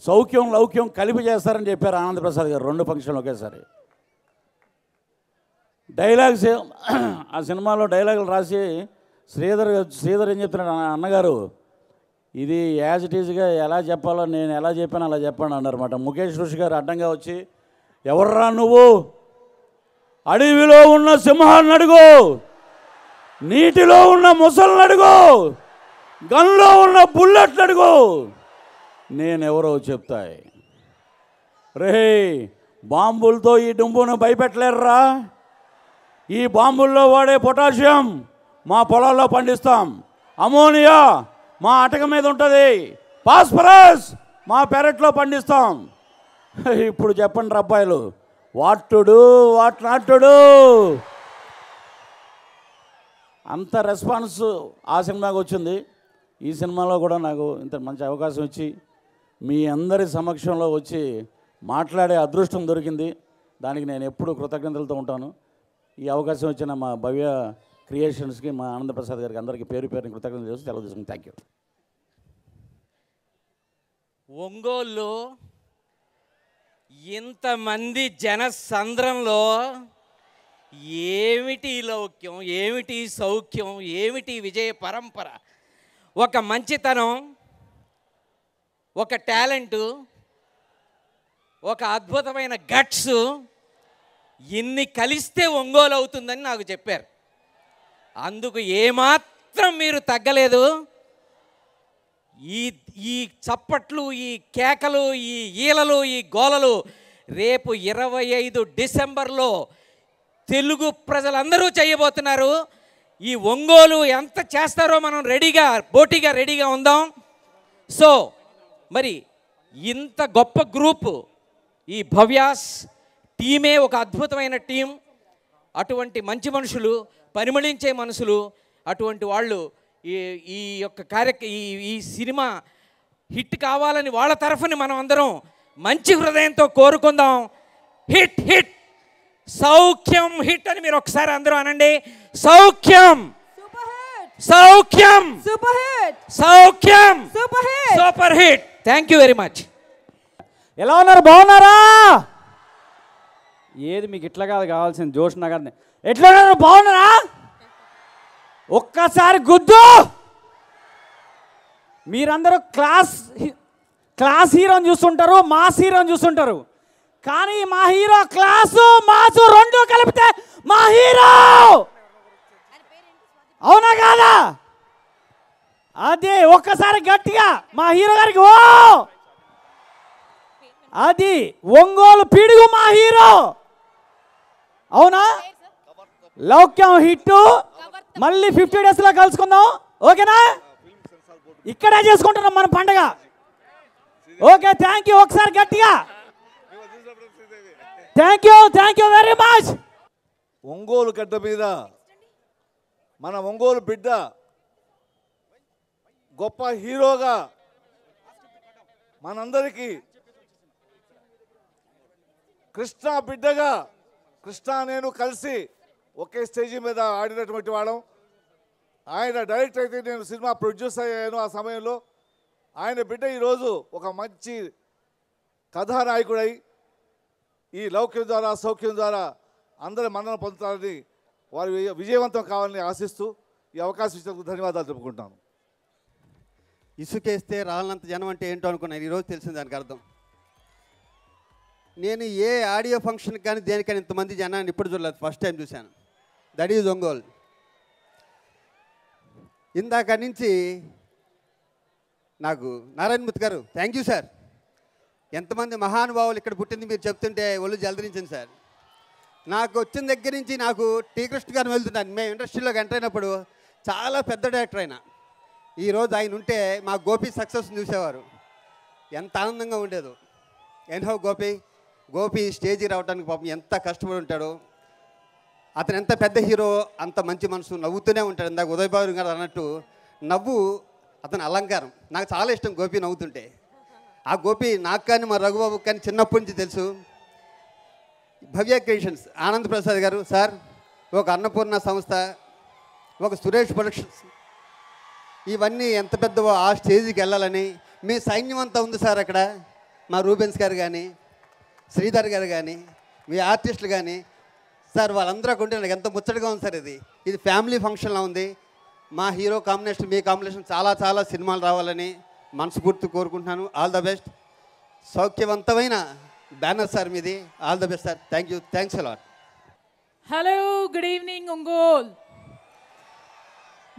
సౌఖ్యం లౌక్యం కలిపి చేస్తారని చెప్పారు ఆనందప్రసాద్ గారు 2 ఫంక్షన్లు ఒకేసారి. డైలాగ్స్ ఆ సినిమాలో డైలాగులు రాసి శ్రీధర్ ఏం చెప్తున్నాడు, అన్నగారు ఇది యాజ్ ఇట్ ఈజ్గా ఎలా చెప్పాలో నేను ఎలా చెప్పాను అలా చెప్పాను అన్నారన్నమాట. ముఖేష్ ఋషి గారు అడ్డంగా వచ్చి, ఎవర్రా నువ్వు, అడవిలో ఉన్న సింహాన్ని అడుగు, నీటిలో ఉన్న ముసలిని అడుగు, గన్లో ఉన్న బుల్లెట్లు అడుగు, నేనెవరో చెప్తాయి. రే బాంబులతో ఈ డుంబును భయపెట్టలేరురా. ఈ బాంబుల్లో వాడే పొటాషియం మా పొలాల్లో పండిస్తాం, అమోనియా మా అటక మీద ఉంటుంది, ఫాస్ఫరస్ మా పెరట్లో పండిస్తాం. ఇప్పుడు చెప్పండి అబ్బాయిలు, what to do, what not to do. అంత రెస్పాన్స్ ఆ సినిమాకి వచ్చింది. ఈ సినిమాలో కూడా నాకు ఇంత మంచి అవకాశం ఇచ్చి మీ అందరి సమక్షంలో వచ్చి మాట్లాడే అదృష్టం దొరికింది. దానికి నేను ఎప్పుడూ కృతజ్ఞతలతో ఉంటాను. ఈ అవకాశం ఇచ్చిన మా భవ్య క్రియేషన్స్కి, మా ఆనందప్రసాద్ గారికి అందరికీ పేరుని కృతజ్ఞతలు చేసి సెలవు తీసుకుని థ్యాంక్ యూ. ఒంగోలు ఇంతమంది జనసంద్రంలో ఏమిటి లౌక్యం, ఏమిటి సౌఖ్యం, ఏమిటి విజయ పరంపర, ఒక మంచితనం, ఒక టాలెంటు, ఒక అద్భుతమైన గట్స్, ఇన్ని కలిస్తే ఒంగోలు అవుతుందని నాకు చెప్పారు. అందుకు ఏమాత్రం మీరు తగ్గలేదు. ఈ చప్పట్లు, ఈ కేకలు, ఈ ఈలలు, ఈ గోలలు రేపు 25 డిసెంబర్లో తెలుగు ప్రజలందరూ చేయబోతున్నారు. ఈ ఒంగోలు ఎంత చేస్తారో మనం పోటీగా రెడీగా ఉందాం. సో మరి ఇంత గొప్ప గ్రూప్, ఈ భవ్యాస్ టీమే ఒక అద్భుతమైన టీం. అటువంటి మంచి మనుషులు, పరిమళించే మనుషులు, అటువంటి వాళ్ళు ఈ యొక్క ఈ సినిమా హిట్ కావాలని వాళ్ళ తరఫుని మనం అందరం మంచి హృదయంతో కోరుకుందాం. హిట్ హిట్ సౌఖ్యం హిట్ అని మీరు ఒకసారి అందరూ అనండి. Soukhyam Soukhyam Soukhyam super hit. Thank you very much. ఎలా ఉన్నారు? బాగున్నారా? ఏది మీకు ఇట్లా కాదు కావాల్సింది, జోష్ నగర్ని. ఎట్లా ఉన్నారు? బాగున్నారా? ఒక్కసారి గుద్దు. మీరందరూ క్లాస్ హీరోని చూస్తుంటారు, మాస్ హీరోని చూస్తుంటారు. కానీ మా హీరో క్లాసు మాసు రెండు కలిపితే మా హీరో. అవునా కాదా? అదే ఒక్కసారి గట్టిగా మా హీరో గారికి ఓ. అది ఒంగోలు పిడుగు మా హీరో. అవునా? లౌక్యం హిట్. మళ్ళీ 50 డేస్లో కలుసుకుందాం. ఓకేనా? ఇక్కడే చేసుకుంటున్నాం మన పండగ. Okay, thank you. ఒకసారి గట్టిగా thank you very much. Ongole గడ్డ మీద మన ఒంగోలు బిడ్డ గొప్ప హీరోగా మనందరికీ కృష్ణ బిడ్డగా కృష్ణ నేను కలిసి ఒకే స్టేజీ మీద ఆడినటువంటి వాళ్ళం. ఆయన డైరెక్టర్ అయితే నేను సినిమా ప్రొడ్యూస్ అయ్యాను. ఆ సమయంలో ఆయన బిడ్డ ఈరోజు ఒక మంచి కథానాయకుడై ఈ లౌక్యం ద్వారా సౌఖ్యం ద్వారా అందరి మన్నన పొందుతారని, వారు విజయవంతం కావాలని ఆశిస్తూ ఈ అవకాశం ఇచ్చినందుకు ధన్యవాదాలు చెప్పుకుంటాను. ఇసుకేస్తే రాళ్ళంత జనం అంటే ఏంటో అనుకున్నాను. ఈరోజు తెలిసింది దానికి అర్థం. నేను ఏ ఆడియో ఫంక్షన్కి కానీ దేనికైనా ఇంతమంది జనాన్ని ఇప్పుడు చూడలేదు, ఫస్ట్ టైం చూశాను. That is Ongole. ఇందాక నుంచి నాకు నారాయణమూర్తి గారు థ్యాంక్ యూ సార్. ఎంతమంది మహానుభావులు ఇక్కడ పుట్టింది మీరు చెప్తుంటే ఒళ్ళు జలదరించింది సార్. నాకు వచ్చిన దగ్గర నుంచి నాకు టీ కృష్ణ గారు వెళ్తున్నాను. మేము ఇండస్ట్రీలోకి ఎంటర్ అయినప్పుడు చాలా పెద్ద డైరెక్టర్ అయినా. ఈరోజు ఆయన ఉంటే మా గోపి సక్సెస్ చూసేవారు. ఎంత ఆనందంగా ఉండేదో. ఎన్హో గోపి స్టేజ్కి రావడానికి పాపం ఎంత కష్టపడి ఉంటాడో. అతను ఎంత పెద్ద హీరో అంత మంచి మనసు, నవ్వుతూనే ఉంటాడు. ఇందాక ఉదయబాబు గారు అన్నట్టు నవ్వు అతని అలంకారం. నాకు చాలా ఇష్టం గోపి నవ్వుతుంటే. ఆ గోపి నాకు కానీ మా రఘుబాబు కానీ చిన్నప్పటి నుంచి తెలుసు. భవ్య క్రియేషన్స్ ఆనంద్ ప్రసాద్ గారు సార్, ఒక అన్నపూర్ణ సంస్థ, ఒక సురేష్ ప్రొడక్షన్స్, ఇవన్నీ ఎంత పెద్దవో ఆ స్టేజ్కి వెళ్ళాలని మీ సైన్యం అంతా ఉంది సార్ అక్కడ. మా రూబెన్స్ గారు కానీ శ్రీధర్ గారు కానీ మీ ఆర్టిస్టులు కానీ సార్, వాళ్ళందరూ కొంటే నాకు ఎంత ముచ్చటగా ఉంది సార్. ఇది ఫ్యామిలీ ఫంక్షన్లా ఉంది. మా హీరో కాంబినేషన్ మీ కాంబినేషన్ చాలా చాలా సినిమాలు రావాలని మనస్ఫూర్తి కోరుకుంటున్నాను. All the best. సౌఖ్యవంతమైన బ్యానర్ సార్ మీది. All the best sir. Thank you. Thanks a lot. Hello, good evening Ongole.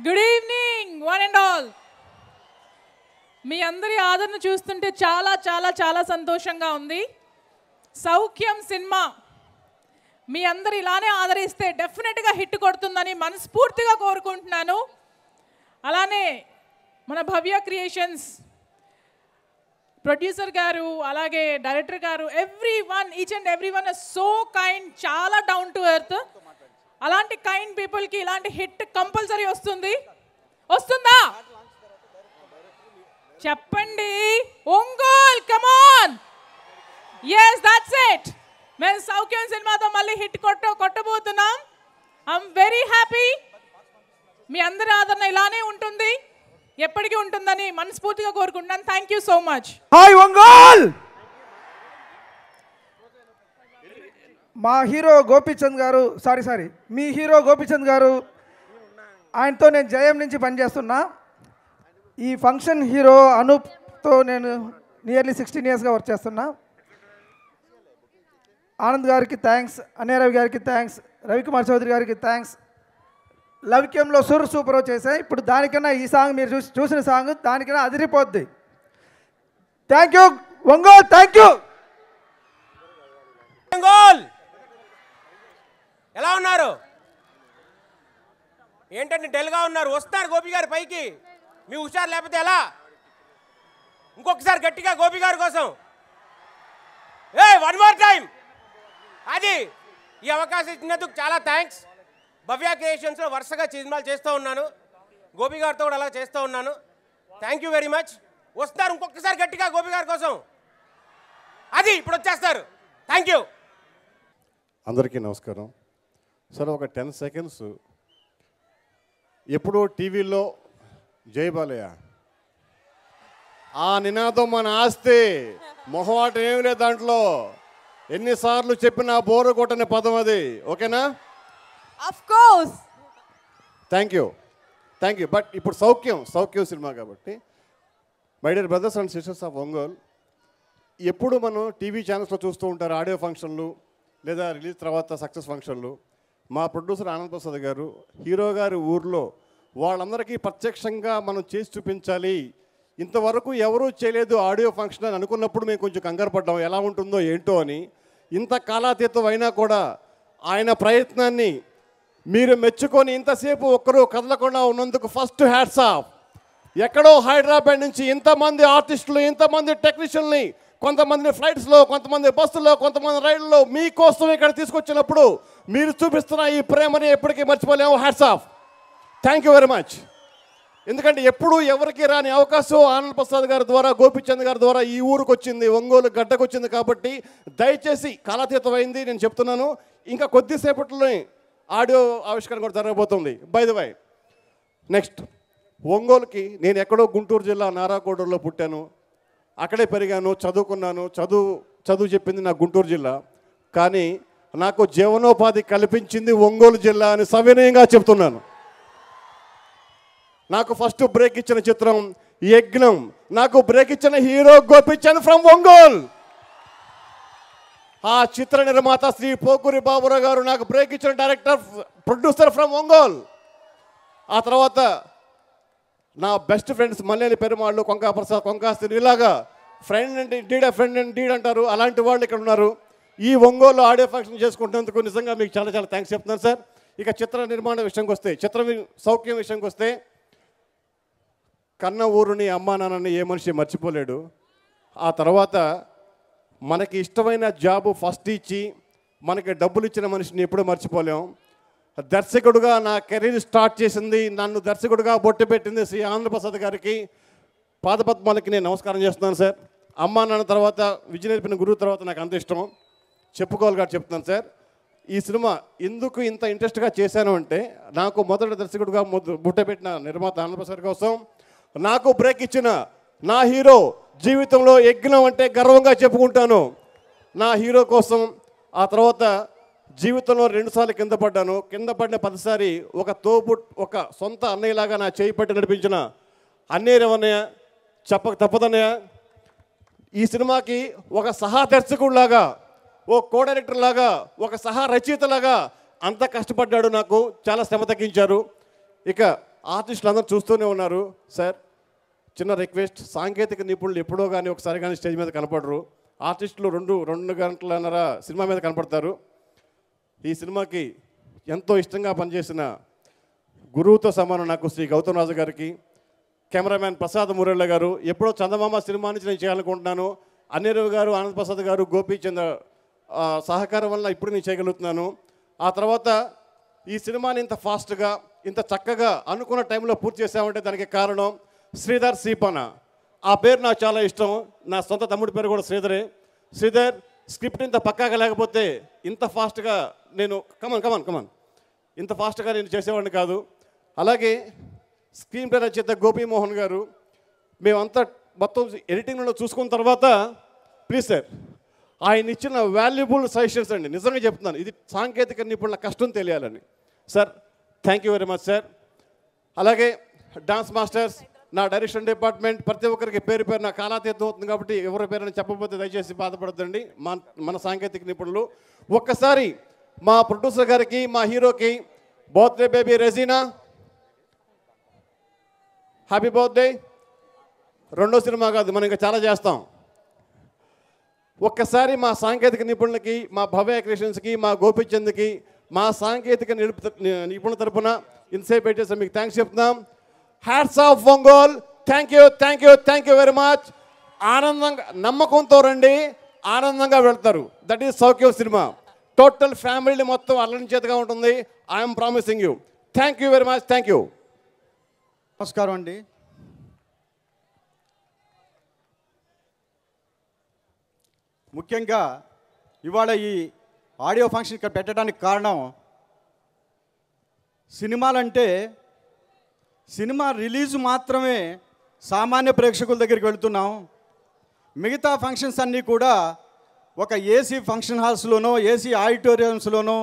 Good evening one and all. మీ అందరి ఆదరణ చూస్తుంటే చాలా చాలా చాలా సంతోషంగా ఉంది. సౌఖ్యం సినిమా మీ అందరు ఇలానే ఆదరిస్తే డెఫినెట్గా హిట్ కొడుతుందని మనస్ఫూర్తిగా కోరుకుంటున్నాను. అలానే మన భవ్య క్రియేషన్స్ ప్రొడ్యూసర్ గారు అలాగే డైరెక్టర్ గారు each and every one so kind, చాలా డౌన్ టు ఎర్త్. అలాంటి కైండ్ పీపుల్కి ఇలాంటి హిట్ కంపల్సరీ వస్తుందా చెప్పండి. Ongole come on. Yes, that's it. మేము సౌఖ్యం సినిమాతో మళ్ళీ హిట్ కొట్టబోతున్నాం. I'm very happy. మీ అందరి ఆదరణ ఇలానే ఉంటుంది, ఎప్పటికీ ఉంటుందని మనస్ఫూర్తిగా కోరుకుంటున్నాను. Thank you so much. Hi Ongole. మా హీరో గోపీచంద్ గారు మీ హీరో గోపీచంద్ గారు, ఆయనతో నేను జయం నుంచి పనిచేస్తున్నా. ఈ ఫంక్షన్ హీరో అనూప్తో నేను నియర్లీ 16 ఇయర్స్గా వర్క్ చేస్తున్నా. ఆనంద్ గారికి థ్యాంక్స్, అన్నయ్య గారికి థ్యాంక్స్, రవికుమార్ చౌదరి గారికి థ్యాంక్స్. లవిక్యంలో సూపర్ చేశాయి. ఇప్పుడు దానికన్నా ఈ సాంగ్ మీరు చూసిన సాంగ్ దానికన్నా అదిరిపోద్ది. Thank you Ongole. Thank you Ongole. ఎలా ఉన్నారు? ఏంటంటే డల్గా ఉన్నారు. వస్తారు గోపి గారు పైకి. మీ హుషారు లేకపోతే ఎలా? ఇంకొకసారి గట్టిగా గోపి గారి కోసం. One more time. అది ఈ అవకాశం ఇచ్చినందుకు చాలా థ్యాంక్స్. భవ్య క్రియేషన్స్లో వరుసగా సినిమాలు చేస్తూ ఉన్నాను. గోపి గారితో కూడా అలా చేస్తూ ఉన్నాను. Thank you very much. వస్తారు ఇంకొకసారి గట్టిగా గోపి గారి కోసం. అది ఇప్పుడు వచ్చేస్తారు. Thank you. అందరికీ నమస్కారం. సరే, ఒక 10 సెకండ్స్ ఎప్పుడో టీవీలో జై బాలయ్య ఆ నినాదం మన ఆస్తే మొహవాటం ఏమి లేదు దాంట్లో. ఎన్నిసార్లు చెప్పినా బోరు కొట్టని పదం అది. ఓకేనా? Of course. Thank you. But ఇప్పుడు సౌఖ్యం సినిమా కాబట్టి my dear brothers and sisters of Ongole, ఎప్పుడు మనం టీవీ ఛానల్స్లో చూస్తూ ఉంటారు ఆడియో ఫంక్షన్లు లేదా రిలీజ్ తర్వాత సక్సెస్ ఫంక్షన్లు. మా ప్రొడ్యూసర్ ఆనంద్ ప్రసాద్ గారు హీరో గారి ఊర్లో వాళ్ళందరికీ ప్రత్యక్షంగా మనం చేసి చూపించాలి, ఇంతవరకు ఎవరూ చేయలేదు ఆడియో ఫంక్షన్ అని అనుకున్నప్పుడు మేము కొంచెం కంగారు పడ్డాం, ఎలా ఉంటుందో ఏంటో అని. ఇంత కాలాతీతం అయినా కూడా ఆయన ప్రయత్నాన్ని మీరు మెచ్చుకొని ఇంతసేపు ఒక్కరూ కదలకుండా ఉన్నందుకు ఫస్ట్ హ్యాట్స్ ఆఫ్. ఎక్కడో హైదరాబాద్ నుంచి ఇంతమంది ఆర్టిస్టులు, ఇంతమంది టెక్నీషియన్ని, కొంతమంది ఫ్లైట్స్లో, కొంతమంది బస్సుల్లో, కొంతమంది రైళ్ళలో మీకోసం ఇక్కడ తీసుకొచ్చినప్పుడు మీరు చూపిస్తున్న ఈ ప్రేమని ఎప్పటికీ మర్చిపోలేము. Hats off. Thank you very much. ఎందుకంటే ఎప్పుడు ఎవరికి రాని అవకాశం ఆనంద్ ప్రసాద్ గారి ద్వారా, గోపిచంద్ గారి ద్వారా ఈ ఊరికి వచ్చింది, ఒంగోలు గడ్డకు వచ్చింది. కాబట్టి దయచేసి కాలాతీతం అయింది నేను చెప్తున్నాను. ఇంకా కొద్దిసేపట్లోనే ఆడియో ఆవిష్కరణ కూడా జరగబోతుంది. బై ద వై, నెక్స్ట్ ఒంగోలుకి నేను ఎక్కడో గుంటూరు జిల్లా నారాకోడూరులో పుట్టాను, అక్కడే పెరిగాను, చదువుకున్నాను. చదువు చెప్పింది నా గుంటూరు జిల్లా, కానీ నాకు జీవనోపాధి కల్పించింది ఒంగోలు జిల్లా అని సవినయంగా చెప్తున్నాను. నాకు ఫస్ట్ బ్రేక్ ఇచ్చిన చిత్రం యజ్ఞం, నాకు బ్రేక్ ఇచ్చిన హీరో గోపిచంద్ ఫ్రమ్ ఒంగోల్. ఆ చిత్ర నిర్మాత శ్రీ పోకూరి బాబురావు గారు నాకు బ్రేక్ ఇచ్చిన డైరెక్టర్, ప్రొడ్యూసర్ ఫ్రమ్ ఒంగోల్. ఆ తర్వాత నా బెస్ట్ ఫ్రెండ్స్ మల్లేని పెరుమాళ్ళు, కొంకా ప్రసాద్, కొంకాస్తిని, ఇలాగా ఫ్రెండ్ అండ్ డీడ్ అంటారు, అలాంటి వాళ్ళు ఇక్కడ ఉన్నారు. ఈ ఒంగోలు ఆడియో ఫంక్షన్ చేసుకుంటున్నందుకు నిజంగా మీకు చాలా చాలా థ్యాంక్స్ చెప్తున్నాను సార్. ఇక చిత్ర నిర్మాణ విషయంకి వస్తే, సౌఖ్యం విషయంకి వస్తే, కన్న ఊరుని అమ్మా నాన్నని ఏ మనిషి మర్చిపోలేడు. ఆ తర్వాత మనకి ఇష్టమైన జాబు ఫస్ట్ ఇచ్చి మనకి డబ్బులు ఇచ్చిన మనిషిని ఎప్పుడూ మర్చిపోలేం. దర్శకుడుగా నా కెరీర్ స్టార్ట్ చేసింది, నన్ను దర్శకుడుగా బొట్టు పెట్టింది శ్రీ ఆనందప్రసాద్ గారికి పాదపద్మాలకి నేను నమస్కారం చేస్తున్నాను సార్. అమ్మా నాన్న తర్వాత, విజయ నేర్పిన గురువు తర్వాత నాకు అంత ఇష్టం, చెప్పుకోవాలి కాబట్టి చెప్తున్నాను సార్. ఈ సినిమా ఎందుకు ఇంత ఇంట్రెస్ట్గా చేశాను అంటే, నాకు మొదటి దర్శకుడుగా బుట్ట పెట్టిన నిర్మాత ఆనందప్రసాద్ కోసం, నాకు బ్రేక్ ఇచ్చిన నా హీరో, జీవితంలో యజ్ఞం అంటే గర్వంగా చెప్పుకుంటాను నా హీరో కోసం. ఆ తర్వాత జీవితంలో 2 సార్లు కింద పడ్డాను. కింద పడిన 10 సారి ఒక సొంత అన్నయ్యలాగా నా చేయి పట్టి నడిపించిన అన్నయ్య రవణయ్య చెప్పక తప్పదన్నయ్య. ఈ సినిమాకి ఒక సహా దర్శకుడిలాగా, ఓ కో డైరెక్టర్ లాగా, ఒక సహా రచయితలాగా అంత కష్టపడ్డాడు, నాకు చాలా శ్రమ తగ్గించారు. ఇక ఆర్టిస్టులు అందరూ చూస్తూనే ఉన్నారు సార్. చిన్న రిక్వెస్ట్, సాంకేతిక నిపుణులు ఎప్పుడో కానీ ఒకసారి కానీ స్టేజ్ మీద కనపడరు. ఆర్టిస్టులు 2 గంటలన్నర సినిమా మీద కనపడతారు. ఈ సినిమాకి ఎంతో ఇష్టంగా పనిచేసిన గురువుతో సమానం నాకు శ్రీ గౌతమ్ రాజు గారికి, కెమెరామ్యాన్ ప్రసాద్ మురళి గారు, ఎప్పుడో చందమామ సినిమా నుంచి నేను చేయాలనుకుంటున్నాను, అనిరుద్ గారు, ఆనంద్ ప్రసాద్ గారు, గోపీచంద్ సహకారం వల్ల ఇప్పుడు నేను చేయగలుగుతున్నాను. ఆ తర్వాత ఈ సినిమాని ఇంత ఫాస్ట్గా, ఇంత చక్కగా అనుకున్న టైంలో పూర్తి చేసామంటే దానికి కారణం శ్రీధర్ సీపన. ఆ పేరు నాకు చాలా ఇష్టం. నా సొంత తమ్ముడి పేరు కూడా శ్రీధరే. శ్రీధర్, స్క్రిప్ట్ ఇంత పక్కాగా లేకపోతే ఇంత ఫాస్ట్గా నేను కమాన్ ఇంత ఫాస్ట్గా నేను చేసేవాడిని కాదు. అలాగే స్క్రీన్ ప్లే రచయిత గోపీమోహన్ గారు, మేమంతా మొత్తం ఎడిటింగ్లో చూసుకున్న తర్వాత, ప్లీజ్ సార్, ఆయన ఇచ్చిన వాల్యుబుల్ సజెషన్స్ అండి, నిజంగా చెప్తున్నాను, ఇది సాంకేతిక నిపుణుల కష్టం తెలియాలని. Sir, thank you very much sir. అలాగే డాన్స్ మాస్టర్స్, నా డైరెక్షన్ డిపార్ట్మెంట్, ప్రతి ఒక్కరికి పేరు పేరు నా కాలాతీతం అవుతుంది కాబట్టి ఎవరి పేరుని చెప్పకపోతే దయచేసి బాధపడద్దండి. మన సాంకేతిక నిపుణులు. ఒక్కసారి మా ప్రొడ్యూసర్ గారికి, మా హీరోకి birthday baby Regina, happy birthday. 2వ సినిమా కాదు, మనం ఇంకా చాలా చేస్తాం. ఒక్కసారి మా సాంకేతిక నిపుణులకి, మా భవ్య క్రియేషన్స్కి, మా గోపిచంద్కి, మా సాంకేతిక నిపుణుల తరపున ఇంతసేపు పెట్టేసి మీకు థ్యాంక్స్ చెప్తున్నాం. Hats off Ongole. Thank you very much. ఆనందంగా, నమ్మకంతో రండి, ఆనందంగా వెళ్తారు. That is Soukhyam cinema. Total family మొత్తం అల్లరించేదిగా ఉంటుంది. I'm promising you. Thank you very much. Thank you. నమస్కారం అండి. ముఖ్యంగా ఇవాళ ఈ ఆడియో ఫంక్షన్ ఇక్కడ పెట్టడానికి కారణం సినిమాలంటే సినిమా రిలీజ్ మాత్రమే సామాన్య ప్రేక్షకుల దగ్గరికి వెళుతున్నాం. మిగతా ఫంక్షన్స్ అన్నీ కూడా ఒక ఏసీ ఫంక్షన్ హాల్స్లోనో ఏసీ ఆడిటోరియంస్లోనో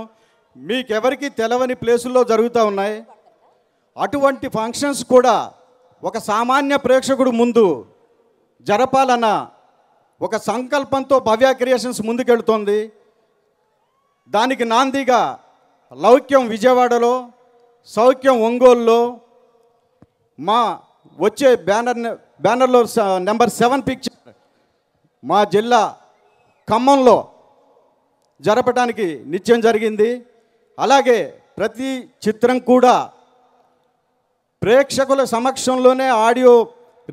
మీకెవరికి తెలవని ప్లేసుల్లో జరుగుతూ ఉన్నాయి. అటువంటి ఫంక్షన్స్ కూడా ఒక సామాన్య ప్రేక్షకుడు ముందు జరపాలన్న ఒక సంకల్పంతో భవ్య క్రియేషన్స్ ముందుకెళ్తోంది. దానికి నాందిగా లౌక్యం విజయవాడలో, సౌఖ్యం ఒంగోలులో, మా వచ్చే బ్యానర్లో నెంబర్ 7 పిక్చర్ మా జిల్లా ఖమ్మంలో జరపడానికి నిశ్చయం జరిగింది. అలాగే ప్రతి చిత్రం కూడా ప్రేక్షకుల సమక్షంలోనే ఆడియో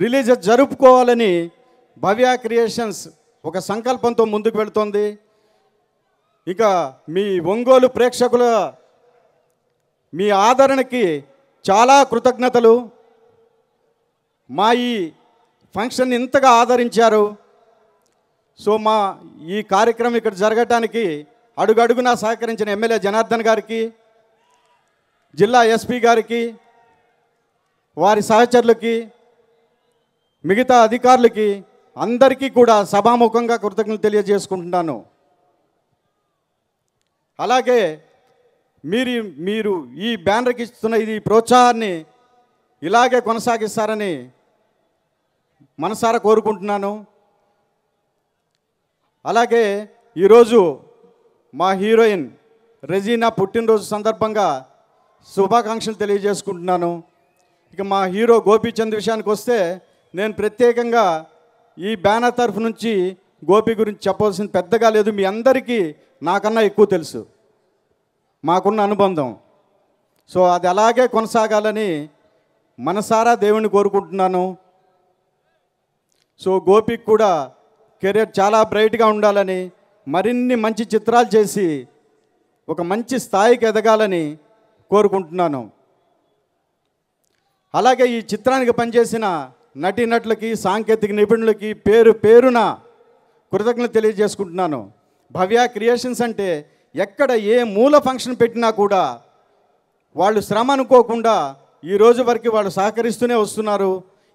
రిలీజ్ జరుపుకోవాలని భవ్య క్రియేషన్స్ ఒక సంకల్పంతో ముందుకు వెళుతోంది. ఇక మీ ఒంగోలు ప్రేక్షకుల మీ ఆదరణకి చాలా కృతజ్ఞతలు. మా ఈ ఫంక్షన్ ఇంతగా ఆదరించారు. సో మా ఈ కార్యక్రమం ఇక్కడ జరగటానికి అడుగడుగునా సహకరించిన ఎమ్మెల్యే జనార్దన్ గారికి, జిల్లా ఎస్పీ గారికి, వారి సహచరులకి, మిగతా అధికారులకి అందరికీ కూడా సభాముఖంగా కృతజ్ఞతలు తెలియజేసుకుంటున్నాను. అలాగే మీరు ఈ బ్యానర్కి ఇస్తున్న ఈ ప్రోత్సాహాన్ని ఇలాగే కొనసాగిస్తారని మనసారా కోరుకుంటున్నాను. అలాగే ఈరోజు మా హీరోయిన్ రెజీనా పుట్టినరోజు సందర్భంగా శుభాకాంక్షలు తెలియజేసుకుంటున్నాను. ఇక మా హీరో గోపీచంద్ విషయానికి వస్తే నేను ప్రత్యేకంగా ఈ బ్యానర్ తరఫు నుంచి గోపి గురించి చెప్పవలసింది పెద్దగా లేదు. మీ అందరికీ నాకన్నా ఎక్కువ తెలుసు, మాకున్న అనుబంధం. సో అది అలాగే కొనసాగాలని మనసారా దేవుణ్ణి కోరుకుంటున్నాను. సో గోపికి కూడా కెరీర్ చాలా బ్రైట్గా ఉండాలని, మరిన్ని మంచి చిత్రాలు చేసి ఒక మంచి స్థాయికి ఎదగాలని కోరుకుంటున్నాను. అలాగే ఈ చిత్రానికి పనిచేసిన నటీనటులకి, సాంకేతిక నిపుణులకి పేరున కృతజ్ఞతలు తెలియజేసుకుంటున్నాను. భవ్య క్రియేషన్స్ అంటే ఎక్కడ ఏ మూల ఫంక్షన్ పెట్టినా కూడా వాళ్ళు శ్రమ అనుకోకుండా ఈ రోజు వరకు వాళ్ళు సహకరిస్తూనే వస్తున్నారు.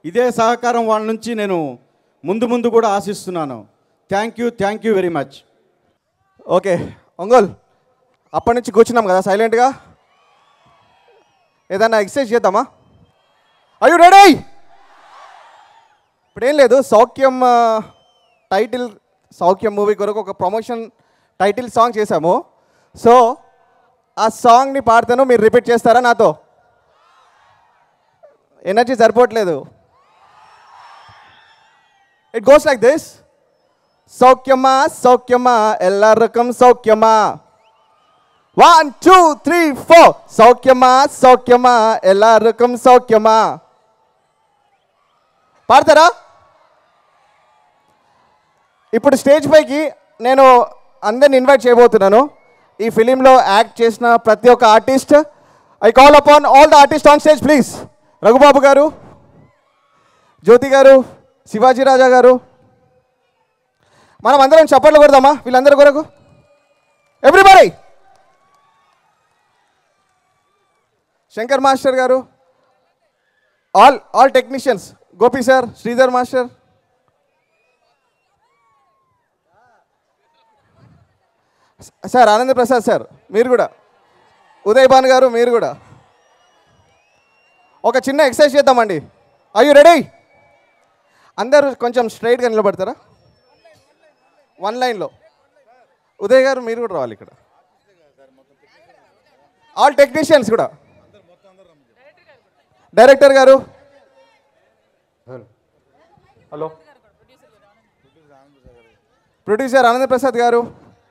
ఇదే సహకారం వాళ్ళ నుంచి నేను ముందు కూడా ఆశిస్తున్నాను. Thank you very much. Okay Ongole, అప్పటి నుంచి కూర్చున్నాం కదా సైలెంట్గా, ఏదన్నా ఎక్సర్సైజ్ చేద్దామా? Are you ready? ఇప్పుడేం లేదు, సౌఖ్యం టైటిల్, సౌఖ్యం మూవీ కొరకు ఒక ప్రమోషన్ టైటిల్ సాంగ్ చేశాము. సో ఆ సాంగ్ని పాడతాను, మీరు రిపీట్ చేస్తారా నాతో? ఎనర్జీ సరిపోవట్లేదు. It goes like this. సౌఖ్యమా సౌఖ్యమా ఎల్లరకం సౌఖ్యమా, 1 2 3 4. సౌఖ్యమా సౌఖ్యమా ఎల్లరకం సౌఖ్యమా. పాడతారా? ఇప్పుడు స్టేజ్ పైకి నేను అందరిని ఇన్వైట్ చేయబోతున్నాను. ఈ ఫిలింలో యాక్ట్ చేసిన ప్రతి ఒక్క artist. I call upon all the artist on stage please. Raghubabu గారు, జ్యోతి గారు, శివాజీ రాజా గారు, మనం అందరం చప్పట్లు కొడదామా వీళ్ళందరి కొరకు? ఎవ్రీబడి. శంకర్ మాస్టర్ గారు, all technicians, Gopi sir, Sridhar master, sir ఆనంద ప్రసాద్ సార్, మీరు కూడా, ఉదయ్ భాన్ గారు, మీరు కూడా. ఒక చిన్న ఎక్సర్సైజ్ చేద్దామండి. Are you ready? అందరూ కొంచెం స్ట్రైట్గా నిలబడతారా? 1 లైన్లో. ఉదయ్ గారు మీరు కూడా రావాలి ఇక్కడ. ఆల్ టెక్నీషియన్స్ కూడా. డైరెక్టర్ గారు, హలో, ప్రొడ్యూసర్ ఆనంద ప్రసాద్ గారు.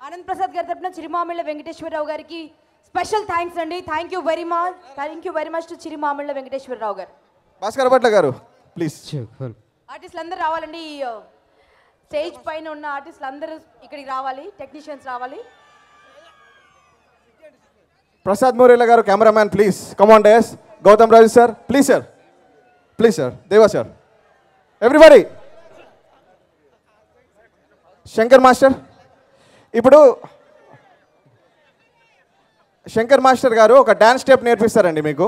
ఆనంద్ ప్రసాద్ గారి తరపున చిరుమామిళ్ళ వెంకటేశ్వరరావు గారికి స్పెషల్ థ్యాంక్స్ అండి. Thank you very much to Chirumamilla Venkateswararao గారు. భాస్కర్ భట్ల గారు ప్లీజ్. ఆర్టిస్టులు అందరూ రావాలండి. స్టేజ్ పైన ఉన్న ఆర్టిస్టులు అందరూ ఇక్కడికి రావాలి, టెక్నీషియన్స్ రావాలి. ప్రసాద్ మోరేలా గారు cameraman please come on dais. Gautham Raju sir please sir, please sir. Deva sir, everybody. Shankar master ఇప్పుడు శంకర్ మాస్టర్ గారు ఒక డ్యాన్స్ స్టెప్ నేర్పిస్తారండి మీకు.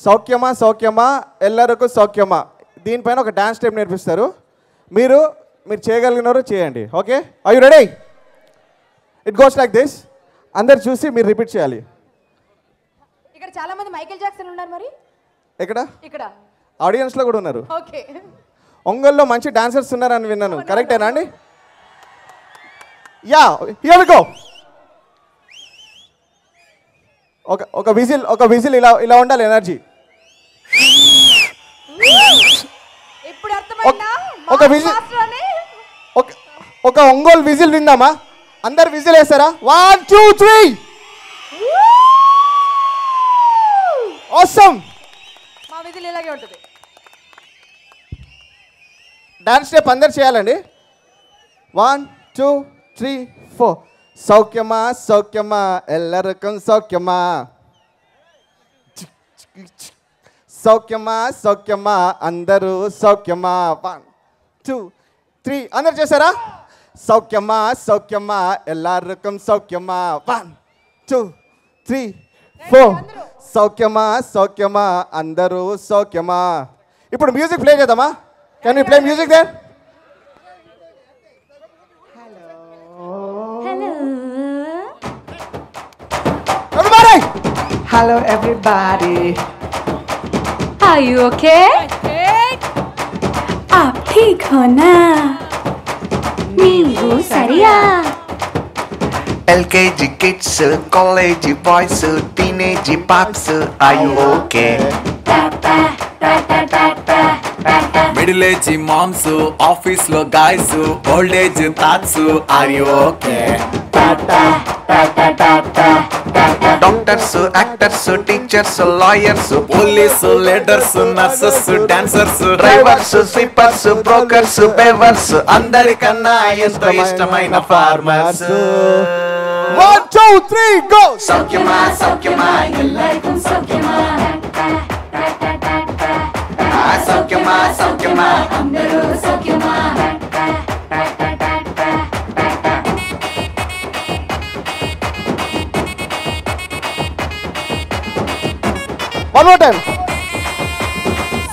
సౌఖ్యమా సౌఖ్యమా ఎల్లరకు సౌఖ్యమా, దీనిపైన ఒక డ్యాన్స్ స్టెప్ నేర్పిస్తారు. మీరు చేయగలిగినారో చేయండి. Okay, are you ready? It goes like this. అందరు చూసి మీరు రిపీట్ చేయాలి. ఇక్కడ చాలా మంది మైకేల్ జాక్సన్ ఉన్నారు. మరి ఎక్కడ? ఇక్కడ ఆడియన్స్లో కూడా ఉన్నారు. ఓకే, ఒంగోలులో మంచి డాన్సర్స్ ఉన్నారని విన్నాను. కరెక్టేనా అండి? Yeah, here we go. ఒక విజిల్ ఇలా ఉండాలి ఎనర్జీ. ఇప్పుడు అర్థమైందా? ఒక విజిల్, ఒక ఒంగోలు విజిల్ విందామా? అందరు విజిల్ వేస్తారా? 1 2 3. ఆసమ్. మా విజిల్ ఇలాగే ఉంటుంది. డాన్స్ స్టెప్ అందరు చేయాలండి. 1 2 3 4. సౌఖ్యమా సౌఖ్యమా ఎల్లరకం సౌఖ్యమా, సౌఖ్యమా సౌఖ్యమా అందరూ సౌఖ్యమా. 1 2 3. అందరు చేశారా? సౌఖ్యమా సౌఖ్యమా ఎల్లరకం సౌఖ్యమా. 1 2 3 4. సౌఖ్యమా సౌఖ్యమా అందరూ సౌఖ్యమా. ఇప్పుడు మ్యూజిక్ ప్లే చేద్దామా? Can you play music there? Hello everybody. Are you okay? आप ठीक हो ना? नींबू सरिया. LKG kids, college boys, teenage pops, are you okay? Middle age moms, office lo guys, old age thoughts, are you okay? Doctors, actors, teachers, lawyers, police, leaders, nurses, dancers, drivers, sweepers, brokers, beavers, అందరికన్నా ఎంతో ఇష్టమైన farmers. 1 2 3 go. సౌఖ్యమా సౌఖ్యమా ఎల్లరికం సౌఖ్యమా, సౌఖ్యమా సౌఖ్యమా అందరూ సౌఖ్యమా. One more time.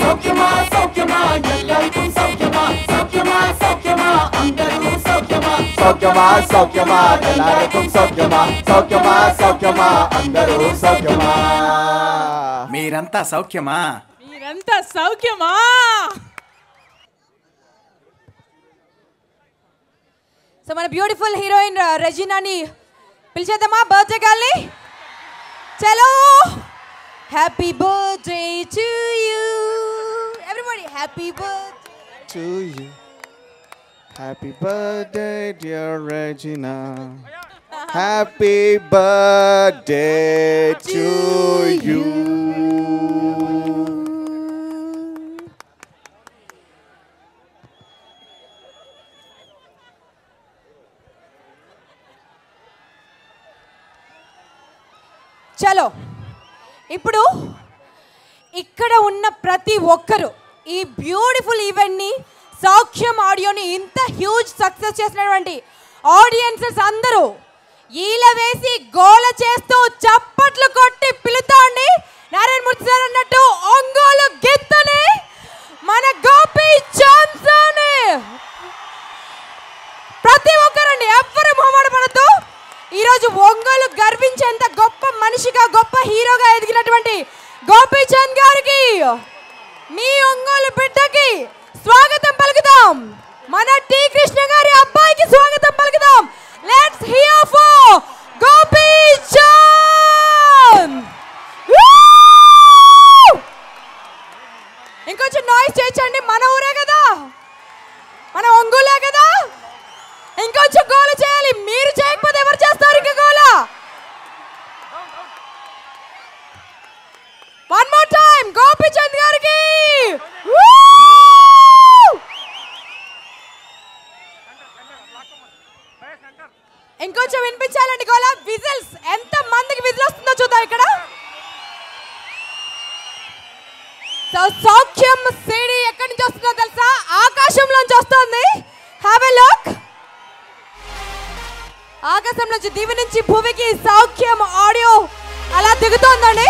సౌఖ్యమా సౌఖ్యమా ఎల్లరికం సౌఖ్యమా, సౌఖ్యమా సౌఖ్యమా అందరూ సౌఖ్యమా, సౌఖ్యమా సౌఖ్యమా ఎల్లరకం సౌఖ్యమా, సౌఖ్యమా సౌఖ్యమా అందరూ సౌఖ్యమా. మీరంతా సౌఖ్యమా? మీరంతా సౌఖ్యమా? సో మన బ్యూటిఫుల్ హీరోయిన్ రెజీనాని పిలిచేద్దామా? బర్త్డే గాల్ని. చలో, happy birthday to you everybody. Happy birthday To you. Happy birthday dear Regina. Happy birthday to you. చలో, ఇప్పుడు ఇక్కడ ఉన్న ప్రతి ఒక్కరు ఈ బ్యూటిఫుల్ ఈవెంట్ని, సౌఖ్యం ఆడియోని ఇంత హ్యూజ్ సక్సెస్ చేసినటువంటి ఆడియన్సెస్ అందరూ ఈల వేసి గోల చేస్తూ చప్పట్లు కొట్టి పిలుతాండి. నారాయణమూర్తి సార్ అన్నట్టు ఒంగోలు గిత్తని మన గోపి ఛాన్సని ప్రతి ఒక్కరండి, ఎవ్వరు మొహమాట పడద్దు. ఈరోజు ఒంగోలు గర్వించేంత గొప్ప మనిషిగా, గొప్ప హీరోగా ఎదిగినటువంటి గోపీచంద్ గారికి, మీ ఒంగోలు బిడ్డకి స్వాగతం పలుకుదాం. మన టి కృష్ణ గారి అబ్బాయికి స్వాగతం పలుకుదాం. Let's hear for Gopichand. ఇంకొంచెం నాయిస్ చేయించండి. మన ఊరే కదా, మన ఒంగోలే కదా. ఇంకొంచెం గోల చేయాలి. మీరు చేయకపోతే ఎవరు చేస్తారు ఇంకా గోల? వన్ మోర్ టైం గోపీచంద్ గారికి. ఇంకొంచెం వినిపించాలండి గోల. విజిల్స్ ఎంత మందికి విజిల్ వస్తుందో చూద్దాం ఇక్కడ. సౌఖ్యం సిడి ఎక్కడి నుంచి వస్తుందో తెలుసా? ఆకాశంలోంచి వస్తుంది. హ్యావ్ ఎ ఆకాశం నుంచి దివి నుంచి భూమికి సౌఖ్యం ఆడియో అలా దిగుతోందండి.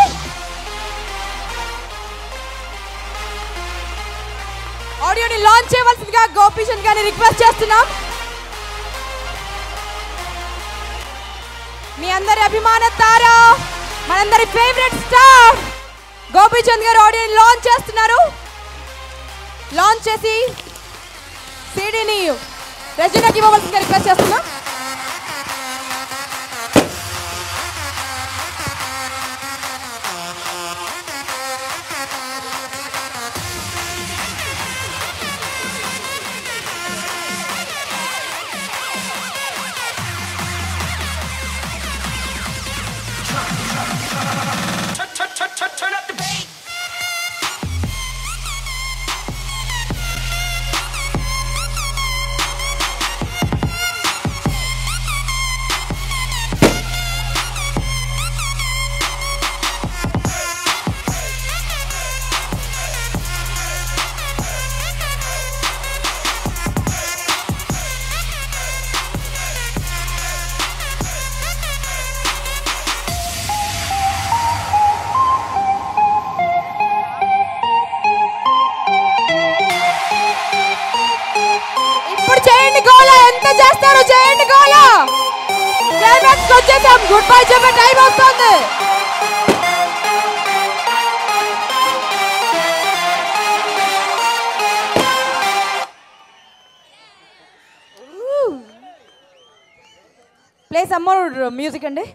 ఆడియోని లాంచ్ చేయవలసిందిగా గోపీచంద్ గారిని రిక్వెస్ట్ చేస్తున్నాం. మీ అందరి అభిమాన తార, మనందరి ఫేవరెట్ స్టార్ గోపీచంద్ గారు ఆడియోని లాంచ్ చేస్తున్నారు. లాంచ్ చేసి సీడీని రెజినాకి ఇవ్వవలసిందిగా రిక్వెస్ట్ చేస్తున్నాం. చేయండి గోల, ఎంత చేస్తారో చేయండి గోల. క్లైమాక్స్ వచ్చేసాం, గుడ్ బై చెప్పే టైం వస్తుంది. ప్లే సమ్ మోర్ మ్యూజిక్ అండి.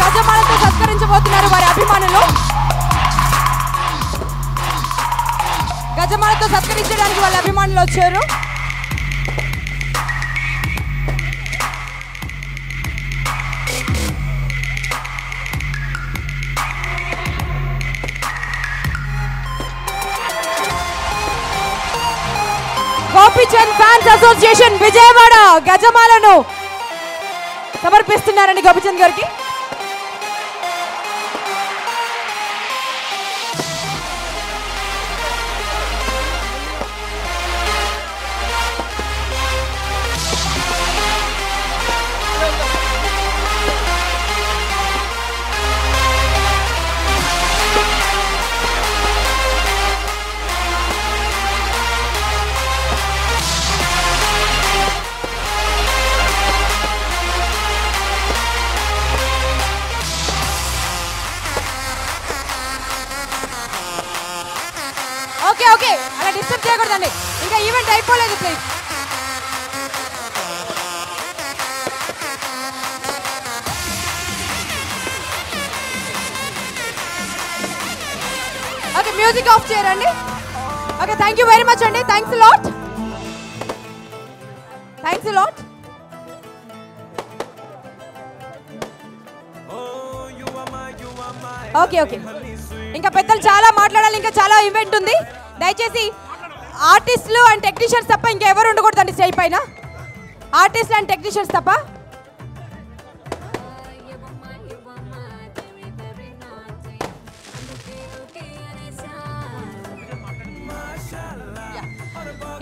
గజమాలతో సత్కరించబోతున్నారు వారి అభిమానులు. గజమాలతో సత్కరించడానికి వాళ్ళ అభిమానులు వచ్చారు. గోపీచంద్ ఫ్యాన్స్ అసోసియేషన్ విజయవాడ గజమాలను సమర్పిస్తున్నారండి గోపీచంద్ గారికి. అలా డిస్టర్బ్ చేయకూడదండి, ఇంకా ఈవెంట్ అయిపోలేదు ప్లీజ్. ఓకే, మ్యూజిక్ ఆఫ్ చేయరండి. Okay, thank you very much అండి. Thanks lot, thanks lot. Okay okay, ఇంకా పెద్దలు చాలా మాట్లాడాలి, ఇంకా చాలా ఈవెంట్ ఉంది. దయచేసి ఆర్టిస్టులు అండ్ టెక్నీషియన్స్ తప్ప ఇంకెవరు ఉండకూడదండి స్టేజ్ పైన. ఆర్టిస్టులు అండ్ టెక్నీషియన్స్ తప్ప.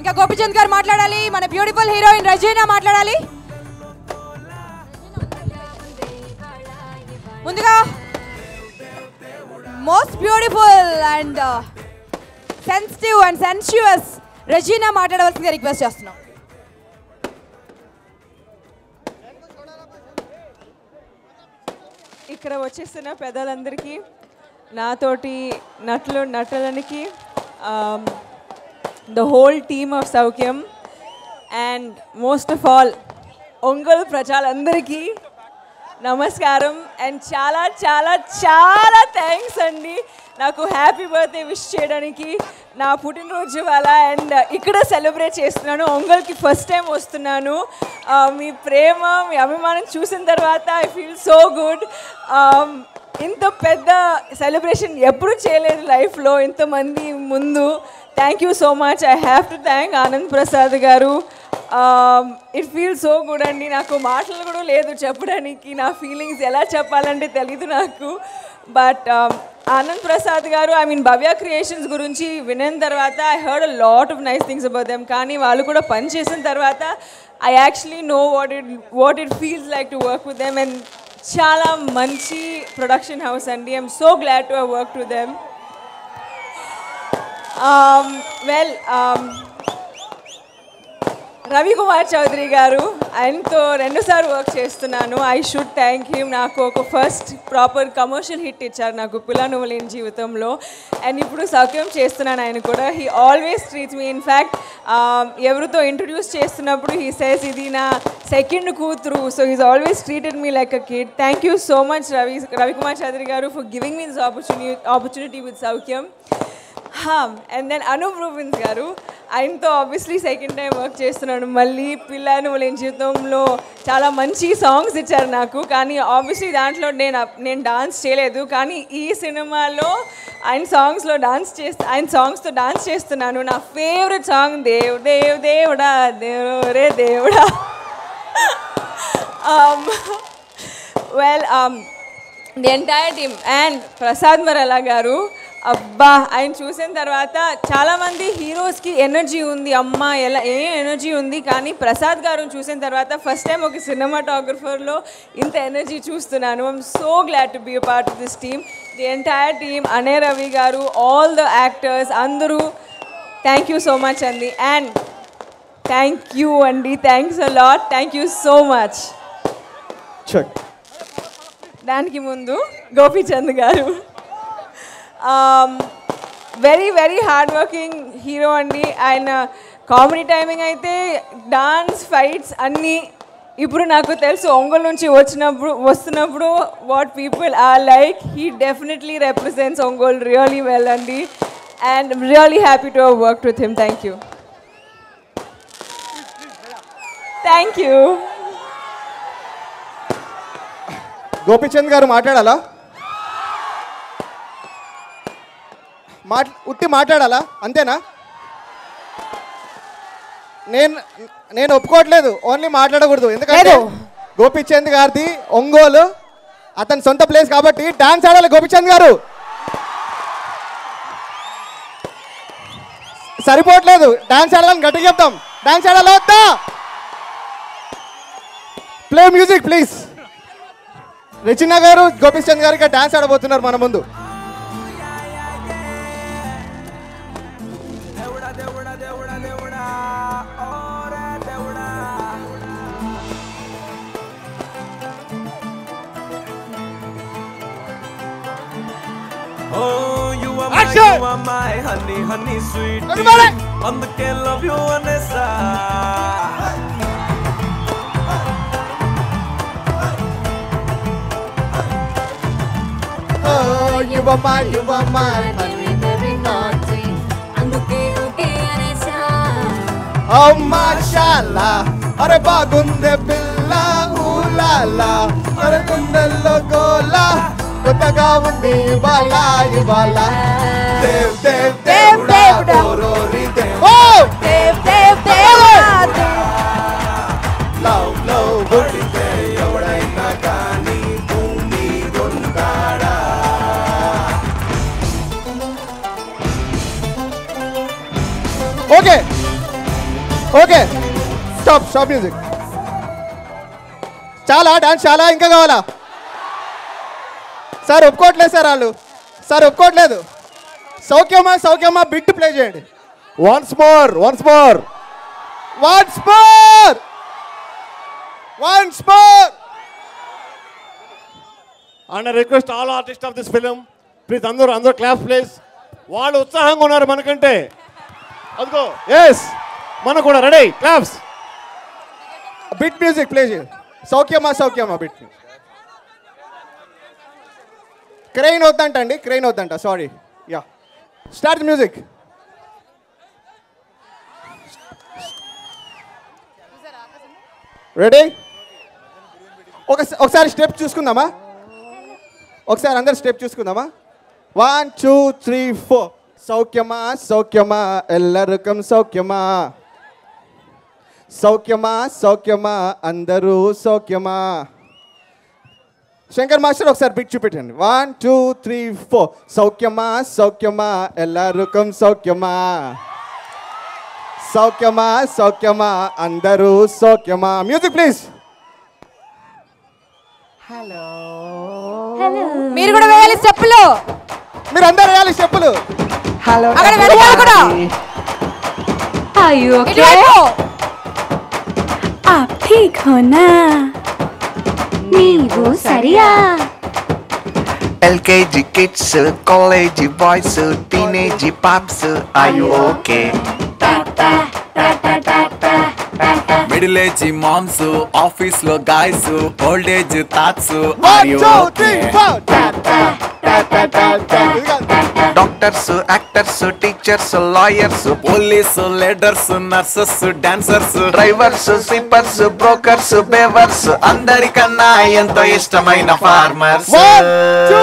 ఇంకా గోపిచంద్ గారు మాట్లాడాలి, మన బ్యూటిఫుల్ హీరోయిన్ రజీనా మాట్లాడాలి. ముందుగా most beautiful and sensitive and sensuous Regina మాట్లాడవలసిందిగా రిక్వెస్ట్ చేస్తున్నాం. ఇక్కడ వచ్చేస్తున్న పెద్దలందరికీ, నాతోటి నటులనికి, the whole team of Soukhyam, and most of all Ongole ప్రజలందరికీ నమస్కారం. అండ్ చాలా చాలా చాలా థ్యాంక్స్ అండి నాకు హ్యాపీ బర్త్డే విష్ చేయడానికి, నా పుట్టినరోజు వాళ్ళ. అండ్ ఇక్కడ సెలబ్రేట్ చేస్తున్నాను, ఒంగోలుకి ఫస్ట్ టైం వస్తున్నాను. మీ ప్రేమ, మీ అభిమానం చూసిన తర్వాత ఐ ఫీల్ సో గుడ్. ఇంత పెద్ద సెలబ్రేషన్ ఎప్పుడు చేయలేదు లైఫ్లో ఇంతమంది ముందు. Thank you so much. I have to thank Anand Prasad గారు. ఇట్ ఫీల్ సో గుడ్ అండి. నాకు మాటలు కూడా లేదు చెప్పడానికి, నా ఫీలింగ్స్ ఎలా చెప్పాలంటే తెలీదు నాకు. బట్ ఆనంద్ ప్రసాద్ గారు, ఐ మీన్ భవ్య క్రియేషన్స్ గురించి వినిన తర్వాత I heard a lot of nice things about them. కానీ వాళ్ళు కూడా పని చేసిన తర్వాత I actually know what it feels like to work with them. And చాలా మంచి ప్రొడక్షన్ హౌస్ అండి. I'm so glad to have work with them. Well, Ravikumar Chowdary గారు, ఆయనతో రెండుసార్లు వర్క్ చేస్తున్నాను. I should thank him. నాకు ఒక ఫస్ట్ ప్రాపర్ కమర్షియల్ హిట్ ఇచ్చారు నాకు పిల్ల నువ్వు లేని జీవితంలో. అండ్ ఇప్పుడు సౌఖ్యం చేస్తున్నాను ఆయన కూడా. He always treats me. In fact ఎవరితో ఇంట్రడ్యూస్ చేస్తున్నప్పుడు హీ సేస్ ఇది నా సెకండ్ కూతురు. So he's always treated me like a kid. Thank you so much Ravikumar Chowdary గారు for giving me this opportunity with Soukhyam. And then Anoop Rubens గారు, ఆయనతో ఆబ్వియస్లీ సెకండ్ టైం వర్క్ చేస్తున్నాను. మళ్ళీ పిల్ల నువ్వు లేని జీవితంలో చాలా మంచి సాంగ్స్ ఇచ్చారు నాకు. కానీ ఆబ్వియస్లీ దాంట్లో నేను డాన్స్ చేయలేదు. కానీ ఈ సినిమాలో ఆయన సాంగ్స్తో డాన్స్ చేస్తున్నాను. నా ఫేవరెట్ సాంగ్ దేవ్ దేవ్ దేవుడా దేవరే దేవుడా. Well, the entire team and Prasad మరలా గారు, అబ్బా ఆయన చూసిన తర్వాత చాలామంది హీరోస్కి ఎనర్జీ ఉంది, అమ్మ ఎలా ఎనర్జీ ఉంది. కానీ ప్రసాద్ గారు చూసిన తర్వాత ఫస్ట్ టైం ఒక సినిమాటోగ్రఫర్లో ఇంత ఎనర్జీ చూస్తున్నాను. I'm so glad to be a part of this team. The entire team, అనే రవి గారు, ఆల్ ద యాక్టర్స్ అందరూ థ్యాంక్ యూ సో మచ్ అండి. అండ్ థ్యాంక్ యూ అండి, thanks a lot, thank you so much. దానికి ముందు గోపీచంద్ గారు, very very hard working hero అండి. ఆయన కామెడీ టైమింగ్ అయితే డాన్స్ ఫైట్స్ అన్నీ ఇప్పుడు నాకు తెలుసు. ఒంగోలు నుంచి వస్తున్నప్పుడు what people are like, he definitely represents Ongole really well అండి. And really happy to have worked with him. Thank you. Thank you. Gopichand గారు మాట్లాడాలా? ఉట్టి మాట్లాడాలా అంతేనా? నేను ఒప్పుకోవట్లేదు, ఓన్లీ మాట్లాడకూడదు. ఎందుకంటే గోపీచంద్ గారిది ఒంగోలు, అతని సొంత ప్లేస్ కాబట్టి డాన్స్ ఆడాలి గోపీచంద్ గారు. సరిపోవట్లేదు, డాన్స్ ఆడాలని గట్టిగా చెప్తాం. డాన్స్ ఆడాలి వద్దా? Play music please. రచన గారు గోపీచంద్ గారికి డాన్స్ ఆడబోతున్నారు మన ముందు. Oh, you are my my honey honey sweet అందుకే లవ్ యు అనేసా You were my honey, very naughty. అందుకే ఓకే అనేసా Oh mashallah, అరే బాగుందే పిల్ల ఊలాలా అరే గుండెల్లో గోలా కొత్తగా ఉంది ఇవాళ ఇవాళ దేవ్ దేవ్ దేవుడా ఓరోరి దేవ్ ఓ దేవ్ దేవ్ దేవుడా లవ్ లవ్ కొడితే ఎవడైనా కానీ భూమి దొంగాడా okay okay stop stop music చాలా డాన్స్ చాలా ఇంకా కావాలా సార్ ఒప్పుకోవట్లేదు సార్ వాళ్ళు సార్ ఒప్పుకోవట్లేదు సౌఖ్యమా సౌఖ్యమా బిట్ ప్లే చేయండి once more once more and request all artist of this film please అందరూ క్లాస్ ప్లీజ్ వాళ్ళు ఉత్సాహంగా ఉన్నారు మనకంటే అదిగో ఎస్ మనకు కూడా ready claps bit music play చేయండి సౌఖ్యమా బిట్ క్రెయిన్ వద్దంట sorry yeah start music ready ఒకసారి స్టెప్ చూసుకుందామా ఒకసారి అందరు స్టెప్ చూసుకుందామా 1 2 3 4 సౌఖ్యమా ఎల్లరకం సౌఖ్యమా అందరూ సౌఖ్యమా శంకర్ మాస్టర్ ఒకసారి బిట్ చూపెట్టండి 1 2 3 4 సౌఖ్యమా ఎల్లరకం సౌఖ్యమా అందరూ సౌఖ్యమా మ్యూజిక్ ప్లీజ్ హలో మీరు కూడా వేయాలి స్టెప్పులు మీరు అందరూ వేయాలి స్టెప్పులు హలో అక్కడ వెళ్ళాలి కూడా Are you okay? आप ठीक हो ना? नीवू सरिया LKG kids, college boys, teenage pops, are you okay? Middle age moms, office lo guys, old age thoughts, are you okay? 1 2 3 4 Doctors, actors, teachers, lawyers, police, leaders, nurses, dancers, drivers, sweepers, brokers, beavers, అందరికన్నా ఎంతో ఇష్టమైన farmers. 1 2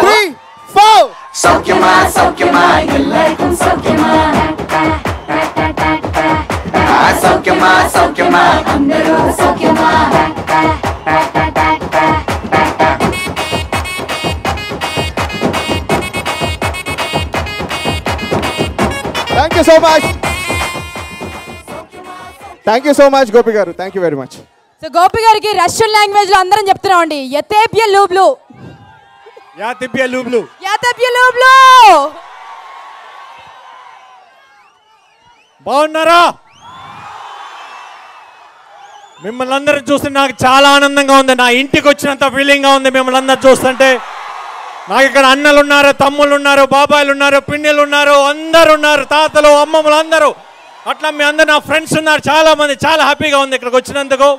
3 4 సౌఖ్యమా ఎల్లరికం సౌఖ్యమా సౌఖ్యమా అందరూ సౌఖ్యమా thank you so much Gopi గారు thank you very much so Gopi గారికి Russian language లో అందరం చెప్తున్నాం అండి యతేబ్య లూబ్లు బాగున్నారా? మిమ్మల్ని అందరూ చూస్తే నాకు చాలా ఆనందంగా ఉంది. నా ఇంటికి వచ్చినంత ఫీలింగ్గా ఉంది మిమ్మల్ని అందరూ చూస్తుంటే. నాకు ఇక్కడ అన్నలు ఉన్నారు, తమ్ముళ్ళు ఉన్నారు, బాబాయిలు ఉన్నారు, పిన్నిలు ఉన్నారు, అందరు ఉన్నారు, తాతలు అమ్మమ్మలు అందరూ. అట్లా మీ అందరు నా ఫ్రెండ్స్ ఉన్నారు చాలామంది. చాలా హ్యాపీగా ఉంది ఇక్కడికి వచ్చినందుకు.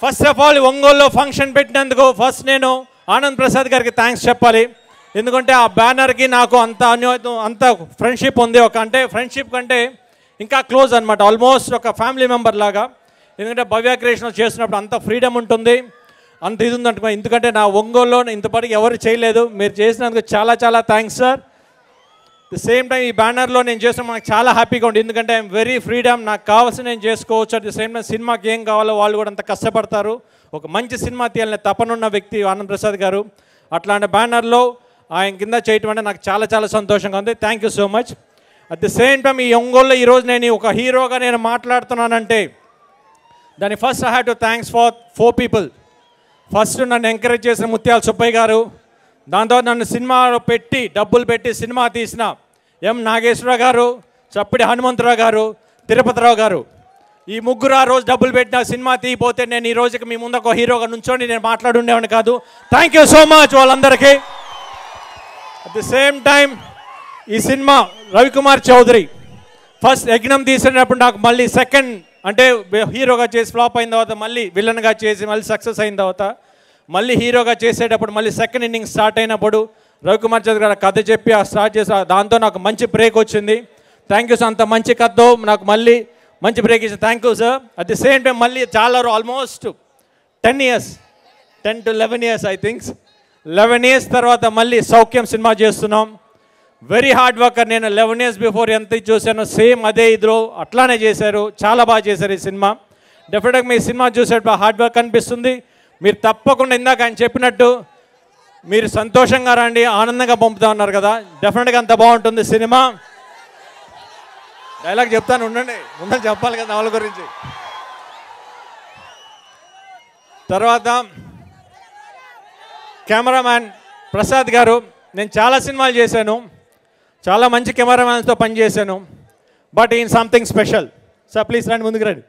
ఫస్ట్ ఆఫ్ ఆల్ ఒంగోలులో ఫంక్షన్ పెట్టినందుకు ఫస్ట్ నేను ఆనంద్ ప్రసాద్ గారికి థ్యాంక్స్ చెప్పాలి. ఎందుకంటే ఆ బ్యానర్కి నాకు అంత ఫ్రెండ్షిప్ ఉంది. అంటే ఫ్రెండ్షిప్ కంటే ఇంకా క్లోజ్ అనమాట, ఆల్మోస్ట్ ఒక ఫ్యామిలీ మెంబర్ లాగా. ఎందుకంటే భవ్య క్రియేషన్ చేసినప్పుడు అంత ఫ్రీడమ్ ఉంటుంది, అంత ఇది ఉందంట. ఎందుకంటే నా ఒంగోలులో ఇంతపాటికి ఎవరు చేయలేదు. మీరు చేసినందుకు చాలా చాలా thanks sir. The same time ఈ బ్యానర్లో నేను చేసిన నాకు చాలా హ్యాపీగా ఉంది. ఎందుకంటే ఐఎమ్ వెరీ ఫ్రీడమ్, నాకు కావాల్సిన నేను చేసుకోవచ్చు. అట్ ది సేమ్ టైం సినిమాకి ఏం కావాలో వాళ్ళు కూడా అంత కష్టపడతారు. ఒక మంచి సినిమా తీయాలనే తపనున్న వ్యక్తి ఆనంద్ ప్రసాద్ గారు. అట్లాంటి బ్యానర్లో ఆయన కింద చేయటం అంటే నాకు చాలా చాలా సంతోషంగా ఉంది. Thank you so much. At the same time ఈ ఒంగోలులో ఈరోజు నేను ఒక హీరోగా నేను మాట్లాడుతున్నానంటే దాని first I have to thanks for 4 people. First నన్ను ఎంకరేజ్ చేసిన ముత్యాల సుబ్బయ్య గారు, దాని తర్వాత నన్ను సినిమాలో పెట్టి డబ్బులు పెట్టి సినిమా తీసిన ఎం నాగేశ్వరరావు గారు, చప్పిడి హనుమంతరావు గారు, తిరుపతిరావు గారు. ఈ ముగ్గురు ఆ రోజు డబ్బులు పెట్టిన సినిమా తీయపోతే నేను ఈ రోజుకి మీ ముందు ఒక హీరోగా నుంచోని నేను మాట్లాడుండేవాడిని కాదు. థ్యాంక్ యూ సో మచ్ వాళ్ళందరికీ. అట్ ది సేమ్ టైం ఈ సినిమా రవికుమార్ చౌదరి ఫస్ట్ యజ్ఞం తీసేటప్పుడు నాకు మళ్ళీ సెకండ్ అంటే హీరోగా చేసి ఫ్లాప్ అయిన తర్వాత మళ్ళీ విలన్గా చేసి మళ్ళీ సక్సెస్ అయిన తర్వాత మళ్ళీ హీరోగా చేసేటప్పుడు మళ్ళీ సెకండ్ ఇన్నింగ్ స్టార్ట్ అయినప్పుడు రవికుమార్ చౌదరి గారు కథ చెప్పి స్టార్ట్ చేసి దాంతో నాకు మంచి బ్రేక్ వచ్చింది. థ్యాంక్ యూ సార్, అంత మంచి కథతో నాకు మళ్ళీ మంచి బ్రేక్ ఇచ్చింది. Thank you sir. At the same time మళ్ళీ చాలా almost 10 years 10 to 11 years I thinks 11 years తర్వాత మళ్ళీ సౌఖ్యం సినిమా చేస్తున్నాం. Very hard worker. నేను 11 years బిఫోర్ ఎంత చూశానో సేమ్ అదే ఇదిలో అట్లానే చేశారు. చాలా బాగా చేశారు ఈ సినిమా. డెఫినెట్గా మీ సినిమా చూసేటప్పుడు హార్డ్ వర్క్ అనిపిస్తుంది. మీరు తప్పకుండా ఇందాక ఆయన చెప్పినట్టు మీరు సంతోషంగా రండి, ఆనందంగా పంపుతా ఉన్నారు కదా, డెఫినెట్గా అంత బాగుంటుంది సినిమా. డైలాగ్ చెప్తాను ఉండండి, ముందు చెప్పాలి కదా వాళ్ళ గురించి. తర్వాత కెమెరామ్యాన్ ప్రసాద్ గారు, నేను చాలా సినిమాలు చేశాను, చాలా మంచి కెమెరామ్యాన్స్తో పనిచేశాను, బట్ ఈయన సంథింగ్ స్పెషల్. సార్ ప్లీజ్ రండి, ముందుకు రండి.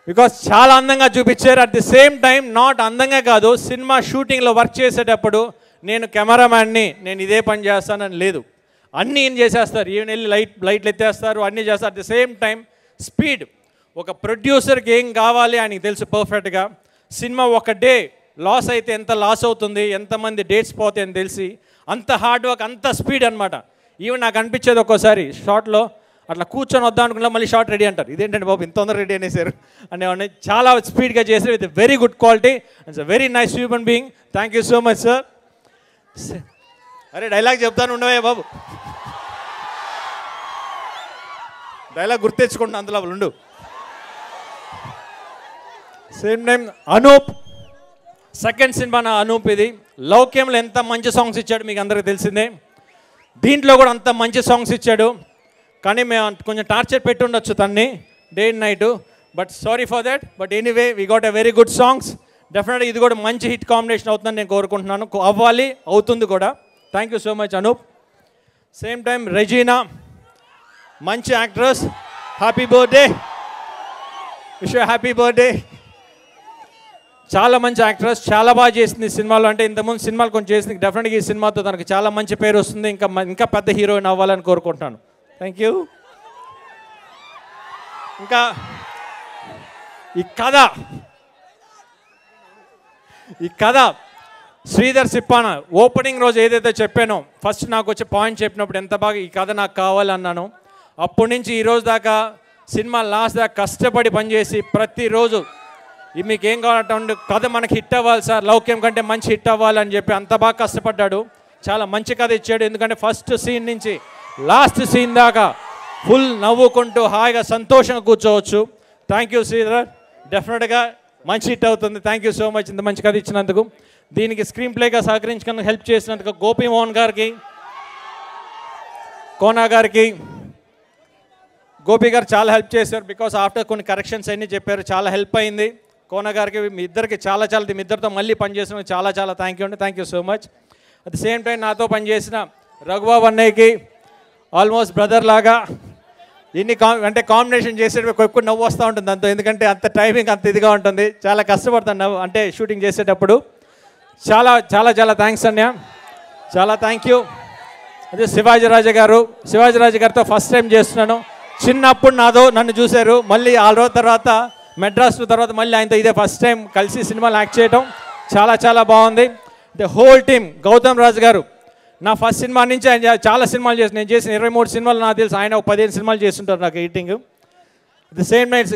బికాస్ చాలా అందంగా చూపించారు. At the same time not అందంగా కాదు, సినిమా షూటింగ్లో వర్క్ చేసేటప్పుడు నేను కెమెరామ్యాన్ని నేను ఇదే పని చేస్తానని లేదు, అన్నీ ఈయన చేసేస్తారు. ఈయన వెళ్ళి లైట్లు ఎత్తేస్తారు, అన్నీ చేస్తారు. At the same time speed. ఒక ప్రొడ్యూసర్కి ఏం కావాలి ఆయనకి తెలుసు పర్ఫెక్ట్గా. సినిమా ఒక డే లాస్ అయితే ఎంత లాస్ అవుతుంది, ఎంతమంది డేట్స్ పోతాయని తెలిసి అంత హార్డ్ వర్క్, అంత స్పీడ్ అనమాట. ఈవెన్ నాకు అనిపించేది ఒక్కోసారి షార్ట్లో అట్లా కూర్చొని వద్దాం అనుకున్నా మళ్ళీ షార్ట్ రెడీ అంటారు, ఇదేంటంటే బాబు ఇంత తొందరగా రెడీ అనేసారు అనేవాడిని. చాలా స్పీడ్గా చేశారు with very good quality. It's a very nice human being. Thank you so much sir. అరే డైలాగ్ చెప్తాను ఉండవే బాబు, డైలాగ్ గుర్తెచ్చుకోండి అందులో ఉండు. Same time Anoop, second cinema నా అనూప్. ఇది లౌక్యంలో ఎంత మంచి సాంగ్స్ ఇచ్చాడు మీకు అందరికీ తెలిసిందే, దీంట్లో కూడా అంత మంచి సాంగ్స్ ఇచ్చాడు. కానీ మేము కొంచెం టార్చర్ పెట్టి ఉండొచ్చు తన్ని day and night, but sorry for that. But anyway we got a very good songs. డెఫినెట్గా ఇది కూడా మంచి హిట్ కాంబినేషన్ అవుతుందని నేను కోరుకుంటున్నాను, అవ్వాలి, అవుతుంది కూడా. Thank you so much Anoop. Same time Regina, మంచి actress. Happy birthday, wish happy birthday. చాలా మంచి యాక్ట్రెస్, చాలా బాగా చేసింది సినిమాలో. అంటే ఇంతకుముందు సినిమాలు కొంచెం చేసింది, డెఫినెట్గా ఈ సినిమాతో తనకు చాలా మంచి పేరు వస్తుంది, ఇంకా పెద్ద హీరోయిన్ అవ్వాలని కోరుకుంటున్నాను. Thank you. ఇంకా ఈ కథ శ్రీధర్ సిప్పాన ఓపెనింగ్ రోజు ఏదైతే చెప్పానో, ఫస్ట్ నాకు వచ్చే పాయింట్ చెప్పినప్పుడు ఎంత బాగా ఈ కథ నాకు కావాలన్నాను. అప్పటి నుంచి ఈరోజు దాకా సినిమా లాస్ట్ దాకా కష్టపడి పనిచేసి ప్రతిరోజు మీకు ఏం కావాలంటే కథ మనకి హిట్ అవ్వాలి సార్, లౌక్యం కంటే మంచి హిట్ అవ్వాలని చెప్పి అంత బాగా కష్టపడ్డాడు. చాలా మంచి కథ ఇచ్చాడు. ఎందుకంటే ఫస్ట్ సీన్ నుంచి లాస్ట్ సీన్ దాకా ఫుల్ నవ్వుకుంటూ హాయిగా సంతోషంగా కూర్చోవచ్చు. థ్యాంక్ యూ శ్రీధర్, డెఫినెట్గా మంచి హిట్ అవుతుంది. థ్యాంక్ యూ సో మచ్ ఇంత మంచి కథ ఇచ్చినందుకు. దీనికి స్క్రీన్ ప్లేగా సహకరించుకుని హెల్ప్ చేసినందుకు గోపి మోహన్ గారికి, కోనా గారికి. గోపి గారు చాలా హెల్ప్ చేశారు, బికాస్ ఆఫ్టర్ కొన్ని కరెక్షన్స్ అన్నీ చెప్పారు, చాలా హెల్ప్ అయింది. కోన గారికి, మీ ఇద్దరికి చాలా మీ ఇద్దరితో మళ్ళీ పనిచేసిన చాలా థ్యాంక్ యూ అండి. Thank you so much. At the same time నాతో పనిచేసిన రఘుబాబు అన్నయ్యకి ఆల్మోస్ట్ బ్రదర్ లాగా, ఇన్ని అంటే కాంబినేషన్ చేసేటప్పుడు ఎక్కువ నవ్వు వస్తూ ఉంటుంది అంత, ఎందుకంటే అంత టైమింగ్ అంత ఇదిగా ఉంటుంది, చాలా కష్టపడతాను నవ్వు అంటే షూటింగ్ చేసేటప్పుడు. చాలా థ్యాంక్స్ అన్నయ్య, చాలా థ్యాంక్ యూ. అదే శివాజీరాజు గారితో ఫస్ట్ టైం చేస్తున్నాను. చిన్నప్పుడు నన్ను చూశారు, మళ్ళీ 6 రోజుల తర్వాత మెడ్రాస్ తర్వాత మళ్ళీ ఆయనతో ఇదే ఫస్ట్ టైం కలిసి సినిమాలు యాక్ట్ చేయడం చాలా బాగుంది. The whole team. Gautam Raju గారు నా ఫస్ట్ సినిమా నుంచి ఆయన చాలా సినిమాలు చేసి, నేను చేసిన 23 సినిమాలు నాకు తెలుసు, ఆయన 15 సినిమాలు చేస్తుంటారు నాకు editing. The same night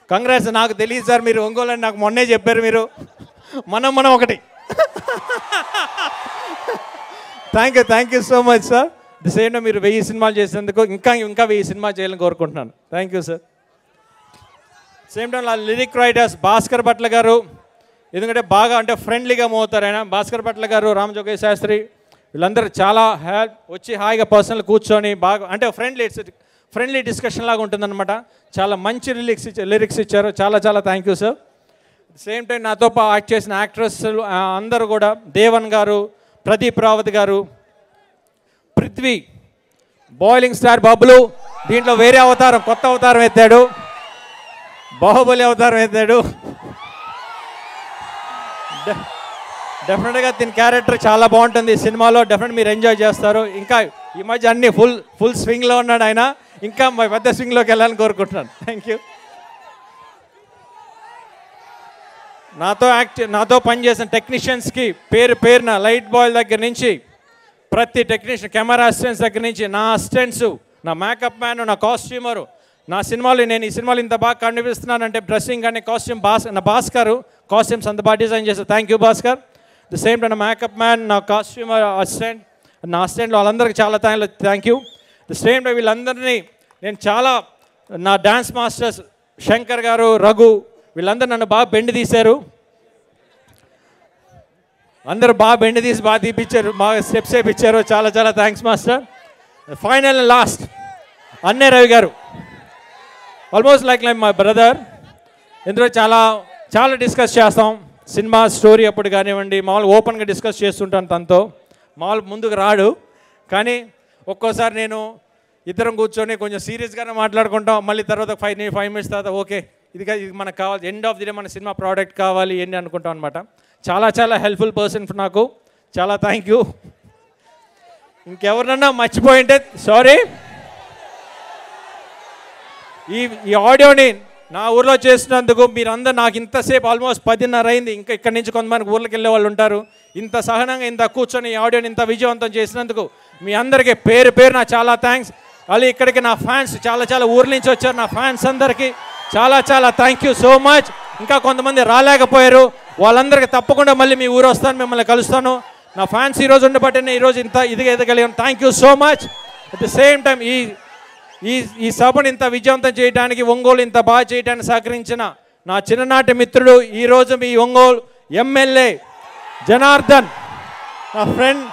congrats. నాకు తెలియదు సార్ మీరు ఒంగోలు అని నాకు మొన్నే చెప్పారు మీరు, మనం ఒకటి. Thank you so much sir. The same time మీరు 1000 సినిమాలు చేసినందుకు ఇంకా 1000 సినిమాలు చేయాలని కోరుకుంటున్నాను. Thank you sir. Same time lyric writers Bhaskar Bhatla గారు, ఎందుకంటే బాగా అంటే ఫ్రెండ్లీగా మోతారు ఆయన. భాస్కర్ భట్ల గారు, రామజోగయ్య శాస్త్రి, వీళ్ళందరూ చాలా హెల్ప్ వచ్చి హాయిగా పర్సనల్ కూర్చొని బాగా అంటే ఫ్రెండ్లీ డిస్కషన్ లాగా ఉంటుందన్నమాట. చాలా మంచి లిరిక్స్ ఇచ్చారు. చాలా thank you sir. Same time నాతో యాక్ట్ చేసిన యాక్ట్రెస్ అందరూ కూడా, దేవన్ గారు, ప్రదీప్ రావత్ గారు, పృథ్వీ, బాయిలింగ్ స్టార్ బబ్లు, దీంట్లో వేరే అవతారం కొత్త అవతారం ఎత్తాడు, బాహుబలి అవతారం ఎత్తాడు. డెఫినెట్గా దీని క్యారెక్టర్ చాలా బాగుంటుంది సినిమాలో. డెఫినెట్ మీరు ఎంజాయ్ చేస్తారు. ఇంకా ఈ మధ్య అన్ని ఫుల్ స్వింగ్లో ఉన్నాడు ఆయన. ఇంకా పెద్ద స్వింగ్లోకి వెళ్ళాలని కోరుకుంటున్నాను. Thank you. నాతో పనిచేసిన టెక్నీషియన్స్కి పేరున లైట్ బాయ్ దగ్గర నుంచి ప్రతి టెక్నీషియన్, కెమెరా అసిస్టెంట్స్ దగ్గర నుంచి, నా అసిస్టెంట్స్, నా మేకప్ మ్యాన్, నా కాస్ట్యూమరు, నా సినిమాలో నేను ఈ సినిమాలో ఇంత బాగా కనిపిస్తున్నానంటే డ్రెస్సింగ్ కానీ కాస్ట్యూమ్ నా భాస్కర్ కాస్ట్యూమ్స్ అంత బాగా డిజైన్ చేశారు. Thank you Bhaskar. The same time నా మేకప్ మ్యాన్, నా కాస్ట్యూమర్ అసిస్టెంట్, నా అసిస్టెంట్లో వాళ్ళందరికీ చాలా thank you. The same time వీళ్ళందరినీ నేను చాలా, నా డ్యాన్స్ మాస్టర్స్ శంకర్ గారు, రఘు, వీళ్ళందరూ నన్ను బాగా బెండ్ తీశారు. అందరూ బాగా బెండ్ తీసి బాగా తీపిచ్చారు, బాగా స్టెప్స్ వేయించారు. చాలా చాలా థ్యాంక్స్ మాస్టర్. ఫైనల్ లాస్ట్ అన్నయ్య రవి గారు, ఆల్మోస్ట్ లైక్ మై బ్రదర్. ఇందులో చాలా డిస్కస్ చేస్తాం. సినిమా స్టోరీ అప్పుడు కానివ్వండి, మామూలుగా ఓపెన్గా డిస్కస్ చేస్తుంటాను తనతో. మామూలు ముందుకు రాడు, కానీ ఒక్కోసారి నేను ఇద్దరం కూర్చొని కొంచెం సీరియస్గానే మాట్లాడుకుంటాం. మళ్ళీ తర్వాత 5 minutes తర్వాత ఓకే ఇది మనకు కావాలి, ఎండ్ ఆఫ్ ది డే మన సినిమా ప్రోడక్ట్ కావాలి ఏంటి అనుకుంటాం అనమాట. చాలా హెల్ప్ఫుల్ పర్సన్ నాకు. చాలా థ్యాంక్ యూ. ఇంకెవరినన్నా మర్చిపోయింటే సారీ. ఈ ఆడియోని నా ఊర్లో చేసినందుకు మీరందరూ నాకు ఇంతసేపు ఆల్మోస్ట్ 10:30 అయింది. ఇంకా ఇక్కడి నుంచి కొంతమంది ఊర్లోకి వెళ్ళే వాళ్ళు ఉంటారు. ఇంత సహనంగా ఇంత కూర్చొని ఈ ఆడియోని ఇంత విజయవంతం చేసినందుకు మీ అందరికీ పేరు నా చాలా థ్యాంక్స్. అలాగే ఇక్కడికి నా ఫ్యాన్స్ చాలా ఊర్ల నుంచి వచ్చారు. నా ఫ్యాన్స్ అందరికీ చాలా థ్యాంక్ యూ సో మచ్. ఇంకా కొంతమంది రాలేకపోయారు, వాళ్ళందరికీ తప్పకుండా మళ్ళీ మీ ఊరు వస్తాను, మిమ్మల్ని కలుస్తాను. నా ఫ్యాన్స్ ఈరోజు ఉండబట్టే ఈరోజు ఇంత ఇదిగా ఎదగలిగాను. Thank you so much. At the same time ఈ సభను ఇంత విజయవంతం చేయడానికి, ఒంగోలు ఇంత బాగా చేయడానికి సహకరించిన నా చిన్ననాటి మిత్రుడు, ఈరోజు మీ ఒంగోలు ఎమ్మెల్యే జనార్దన్, నా ఫ్రెండ్.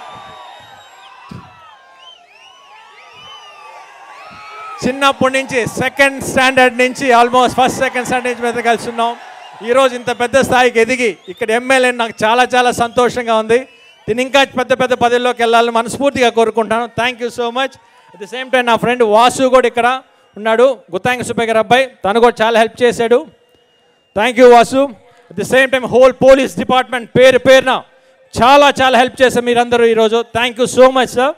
చిన్నప్పటి నుంచి సెకండ్ స్టాండర్డ్ నుంచి ఆల్మోస్ట్ ఫస్ట్ సెకండ్ స్టాండర్డ్ నుంచి మీద కలిసి ఉన్నాం. ఈరోజు ఇంత పెద్ద స్థాయికి ఎదిగి ఇక్కడ ఎమ్మెల్యే నాకు చాలా సంతోషంగా ఉంది. దీన్ని ఇంకా పెద్ద పదవిలోకి వెళ్ళాలని మనస్ఫూర్తిగా కోరుకుంటాను. Thank you so much. At the same time నా ఫ్రెండ్ వాసు కూడా ఇక్కడ ఉన్నాడు, గుత్తాంగి సుబ్బయ్య గారి అబ్బాయి, తను కూడా చాలా హెల్ప్ చేశాడు. Thank you Vasu. At the same time whole police department పేరున చాలా హెల్ప్ చేశారు మీరందరూ ఈరోజు. Thank you so much sir.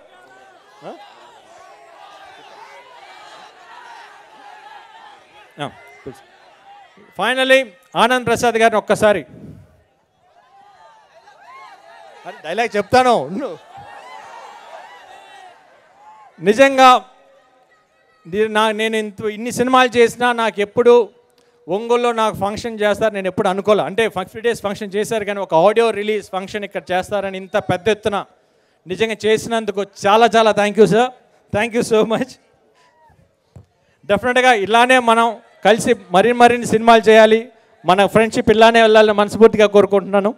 Finally Anand Prasad గారిని ఒక్కసారి డైలాగ్ చెప్తాను. నిజంగా నేను ఇన్ని సినిమాలు చేసినా నాకు ఎప్పుడు ఒంగోలులో నాకు ఫంక్షన్ చేస్తారు నేను ఎప్పుడు అనుకోలే. అంటే 50 days ఫంక్షన్ చేశారు, కానీ ఒక ఆడియో రిలీజ్ ఫంక్షన్ ఇక్కడ చేస్తారని ఇంత పెద్ద ఎత్తున నిజంగా చేసినందుకు చాలా thank you sir. Thank you so much. డెఫినెట్గా ఇలానే మనం కలిసి మరిన్ని సినిమాలు చేయాలి, మన ఫ్రెండ్షిప్ ఇలానే వెళ్ళాలని మనస్ఫూర్తిగా కోరుకుంటున్నాను.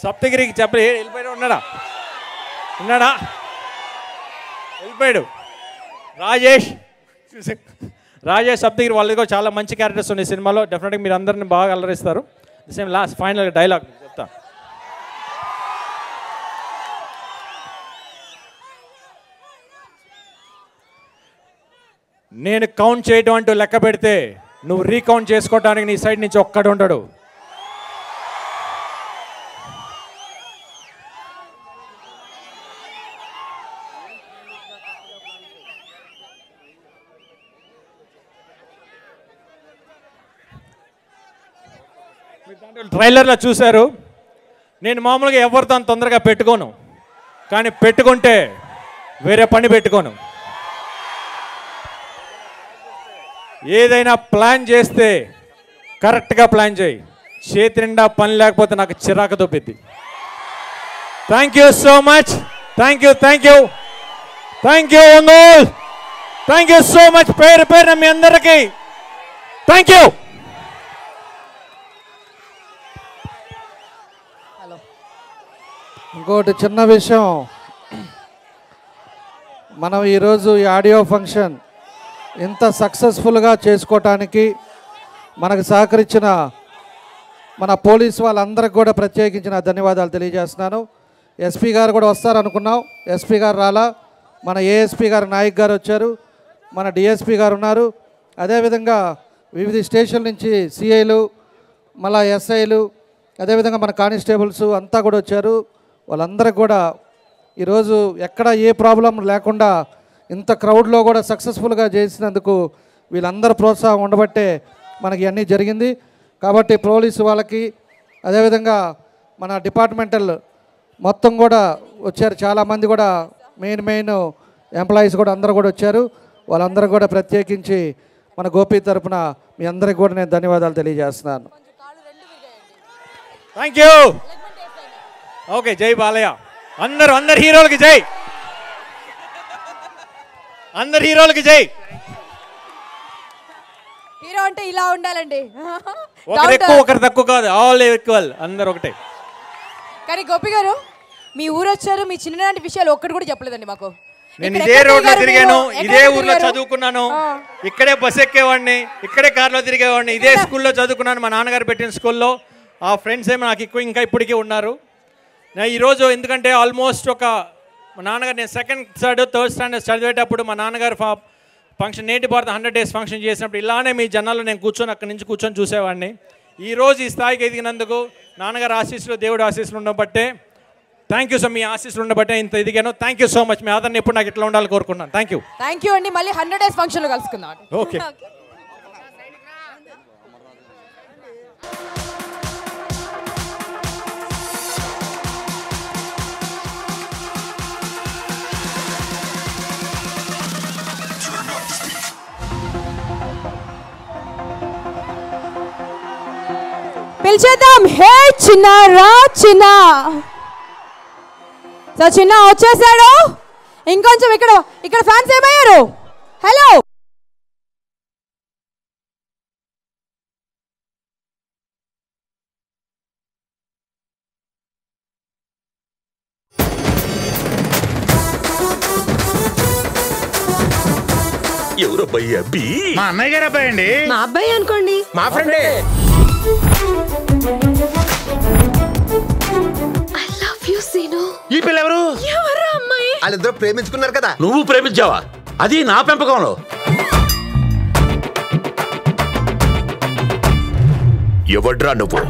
సప్తగిరికి వెళ్ళిపోయాడు, ఉన్నాడా వెళ్ళిపోయాడు. రాజేష్ సప్తగిరి వాళ్ళది కూడా చాలా మంచి క్యారెక్టర్స్ ఉన్నాయి సినిమాలో. డెఫినెట్గా మీరు అందరిని బాగా అలరిస్తారు. సేమ్ లాస్ట్ ఫైనల్ డైలాగ్ చెప్తా. నేను కౌంట్ చేయడం అంటూ లెక్క పెడితే నువ్వు రీకౌంట్ చేసుకోవడానికి నీ సైడ్ నుంచి ఒక్కడు ఉంటాడు. ట్రైలర్లో చూశారు, నేను మామూలుగా ఎవరితో అంత తొందరగా పెట్టుకోను, కానీ పెట్టుకుంటే వేరే పని పెట్టుకోను. ఏదైనా ప్లాన్ చేస్తే కరెక్ట్గా ప్లాన్ చేయి, చేతి నిండా పని లేకపోతే నాకు చిరాకు తోపిద్ది. Thank you so much. Thank you Ongole. Thank you so much పేరున మీ అందరికీ థ్యాంక్ యూ. ఇంకోటి చిన్న విషయం, మనం ఈరోజు ఈ ఆడియో ఫంక్షన్ ఇంత సక్సెస్ఫుల్గా చేసుకోవటానికి మనకు సహకరించిన మన పోలీస్ వాళ్ళందరికీ కూడా ప్రత్యేకించిన ధన్యవాదాలు తెలియజేస్తున్నాను. ఎస్పీ గారు కూడా వస్తారనుకున్నాం, ఎస్పీ గారు రాలా. మన ఏఎస్పీ గారు నాయక్ గారు వచ్చారు, మన డిఎస్పీ గారు ఉన్నారు. అదేవిధంగా వివిధ స్టేషన్ల నుంచి సిఐలు, మళ్ళా ఎస్ఐలు, అదేవిధంగా మన కానిస్టేబుల్స్ అంతా కూడా వచ్చారు. వాళ్ళందరికీ కూడా ఈరోజు ఎక్కడ ఏ ప్రాబ్లం లేకుండా ఇంత క్రౌడ్లో కూడా సక్సెస్ఫుల్గా చేసినందుకు వీళ్ళందరూ ప్రోత్సాహం ఉండబట్టే మనకి అన్నీ జరిగింది. కాబట్టి పోలీసు వాళ్ళకి అదేవిధంగా మన డిపార్ట్మెంటల్ మొత్తం కూడా వచ్చారు. చాలామంది కూడా మెయిన్ ఎంప్లాయీస్ కూడా అందరూ కూడా వచ్చారు. వాళ్ళందరూ కూడా ప్రత్యేకించి మన గోపి తరపున మీ అందరికి కూడా నేను ధన్యవాదాలు తెలియజేస్తున్నాను. Thank you. ఓకే, జై బాలయ్య. అందరు హీరోలకి జై, అందరు హీరోలకి జై. హీరో అంటే ఇలా ఉండాలండి, ఒకరు ఎక్కువ ఒకరు తక్కువ కాదు, ఆల్ ఈక్వల్, అందరు ఒకటే. కానీ గోపి గారు మీ ఊరు వచ్చారు, మీ చిన్ననాటి విషయాలు ఒక్కటి కూడా చెప్పలేదండి మాకు. నేను ఇదే రోడ్లో తిరిగాను, ఇదే ఊర్లో చదువుకున్నాను, ఇక్కడే బస్ ఎక్కేవాడిని, ఇక్కడే కార్లో తిరిగేవాడిని, ఇదే స్కూల్లో చదువుకున్నాను, మా నాన్నగారు పెట్టిన స్కూల్లో. ఆ ఫ్రెండ్స్ ఏమో నాకు ఇంకా ఇప్పటికీ ఉన్నారు. నేను ఈరోజు ఎందుకంటే ఆల్మోస్ట్ మా నాన్నగారు నేను సెకండ్ థర్డ్ స్టాండర్డ్ చదివేటప్పుడు మా నాన్నగారు ఫంక్షన్ నేటి భారత 100 days ఫంక్షన్ చేసినప్పుడు ఇలానే మీ జనాల్లో నేను అక్కడి నుంచి కూర్చొని చూసేవాడిని. ఈరోజు ఈ స్థాయికి ఎదిగినందుకు నాన్నగారు ఆశీస్సులు, దేవుడు ఆశీస్సులు ఉండబట్టే. థ్యాంక్ యూ సార్, మీ ఆశీస్సులు ఉండబట్టే ఇంత ఎదిగాను. Thank you so much. మీ ఆదరణ ఎప్పుడు నాకు ఇట్లా ఉండాలని కోరుకున్నాను. థ్యాంక్ యూ అండి. మళ్ళీ 100 days ఫంక్షన్లో కలుసుకుందాం. ఓకే. పిలిచేద్దాం. హే చిన్న రా చిన్న. సో చిన్న వచ్చేసాడు. ఇంకొంచెం ఇక్కడ ఫ్యాన్స్ ఏమయ్యారు? హలో, ఎవరు అబ్బాయి? మా అన్నయ్య గారు అబ్బాయి అండి. మా అబ్బాయి అనుకోండి. మా ఫ్రెండే. ఈ పిల్ల ఎవరు? అమ్మాయి? వాళ్ళిద్దరు ప్రేమించుకున్నారు కదా. నువ్వు ప్రేమించావా? అది నా పెంపకంలో. ఎవడ్రా నువ్వు?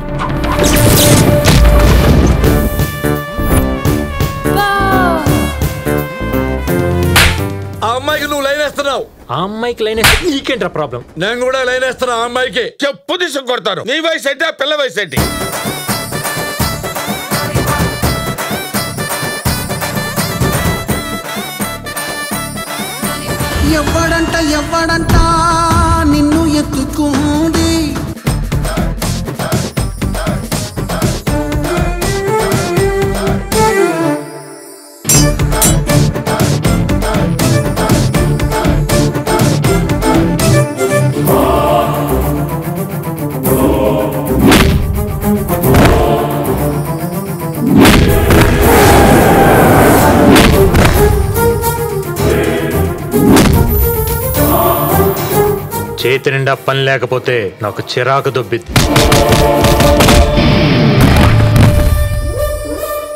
ఆ అమ్మాయికి నువ్వు లైన్ వేస్తున్నావు. ఆ అమ్మాయికి లైన్ వేస్తే నీకేంట్రా ప్రాబ్లం? నేను కూడా లైన్ వేస్తున్నా. ఆ అమ్మాయికి చెప్పు తీసుకు కొడతాను. నీ వయసు ఏంటి, ఆ పిల్ల వయసు ఏంటి? ఎవ్వడంట నిన్ను ఎత్తుకుంది. చేతి నిండా పని లేకపోతే నాకు చిరాకు దొబ్బిద్ది.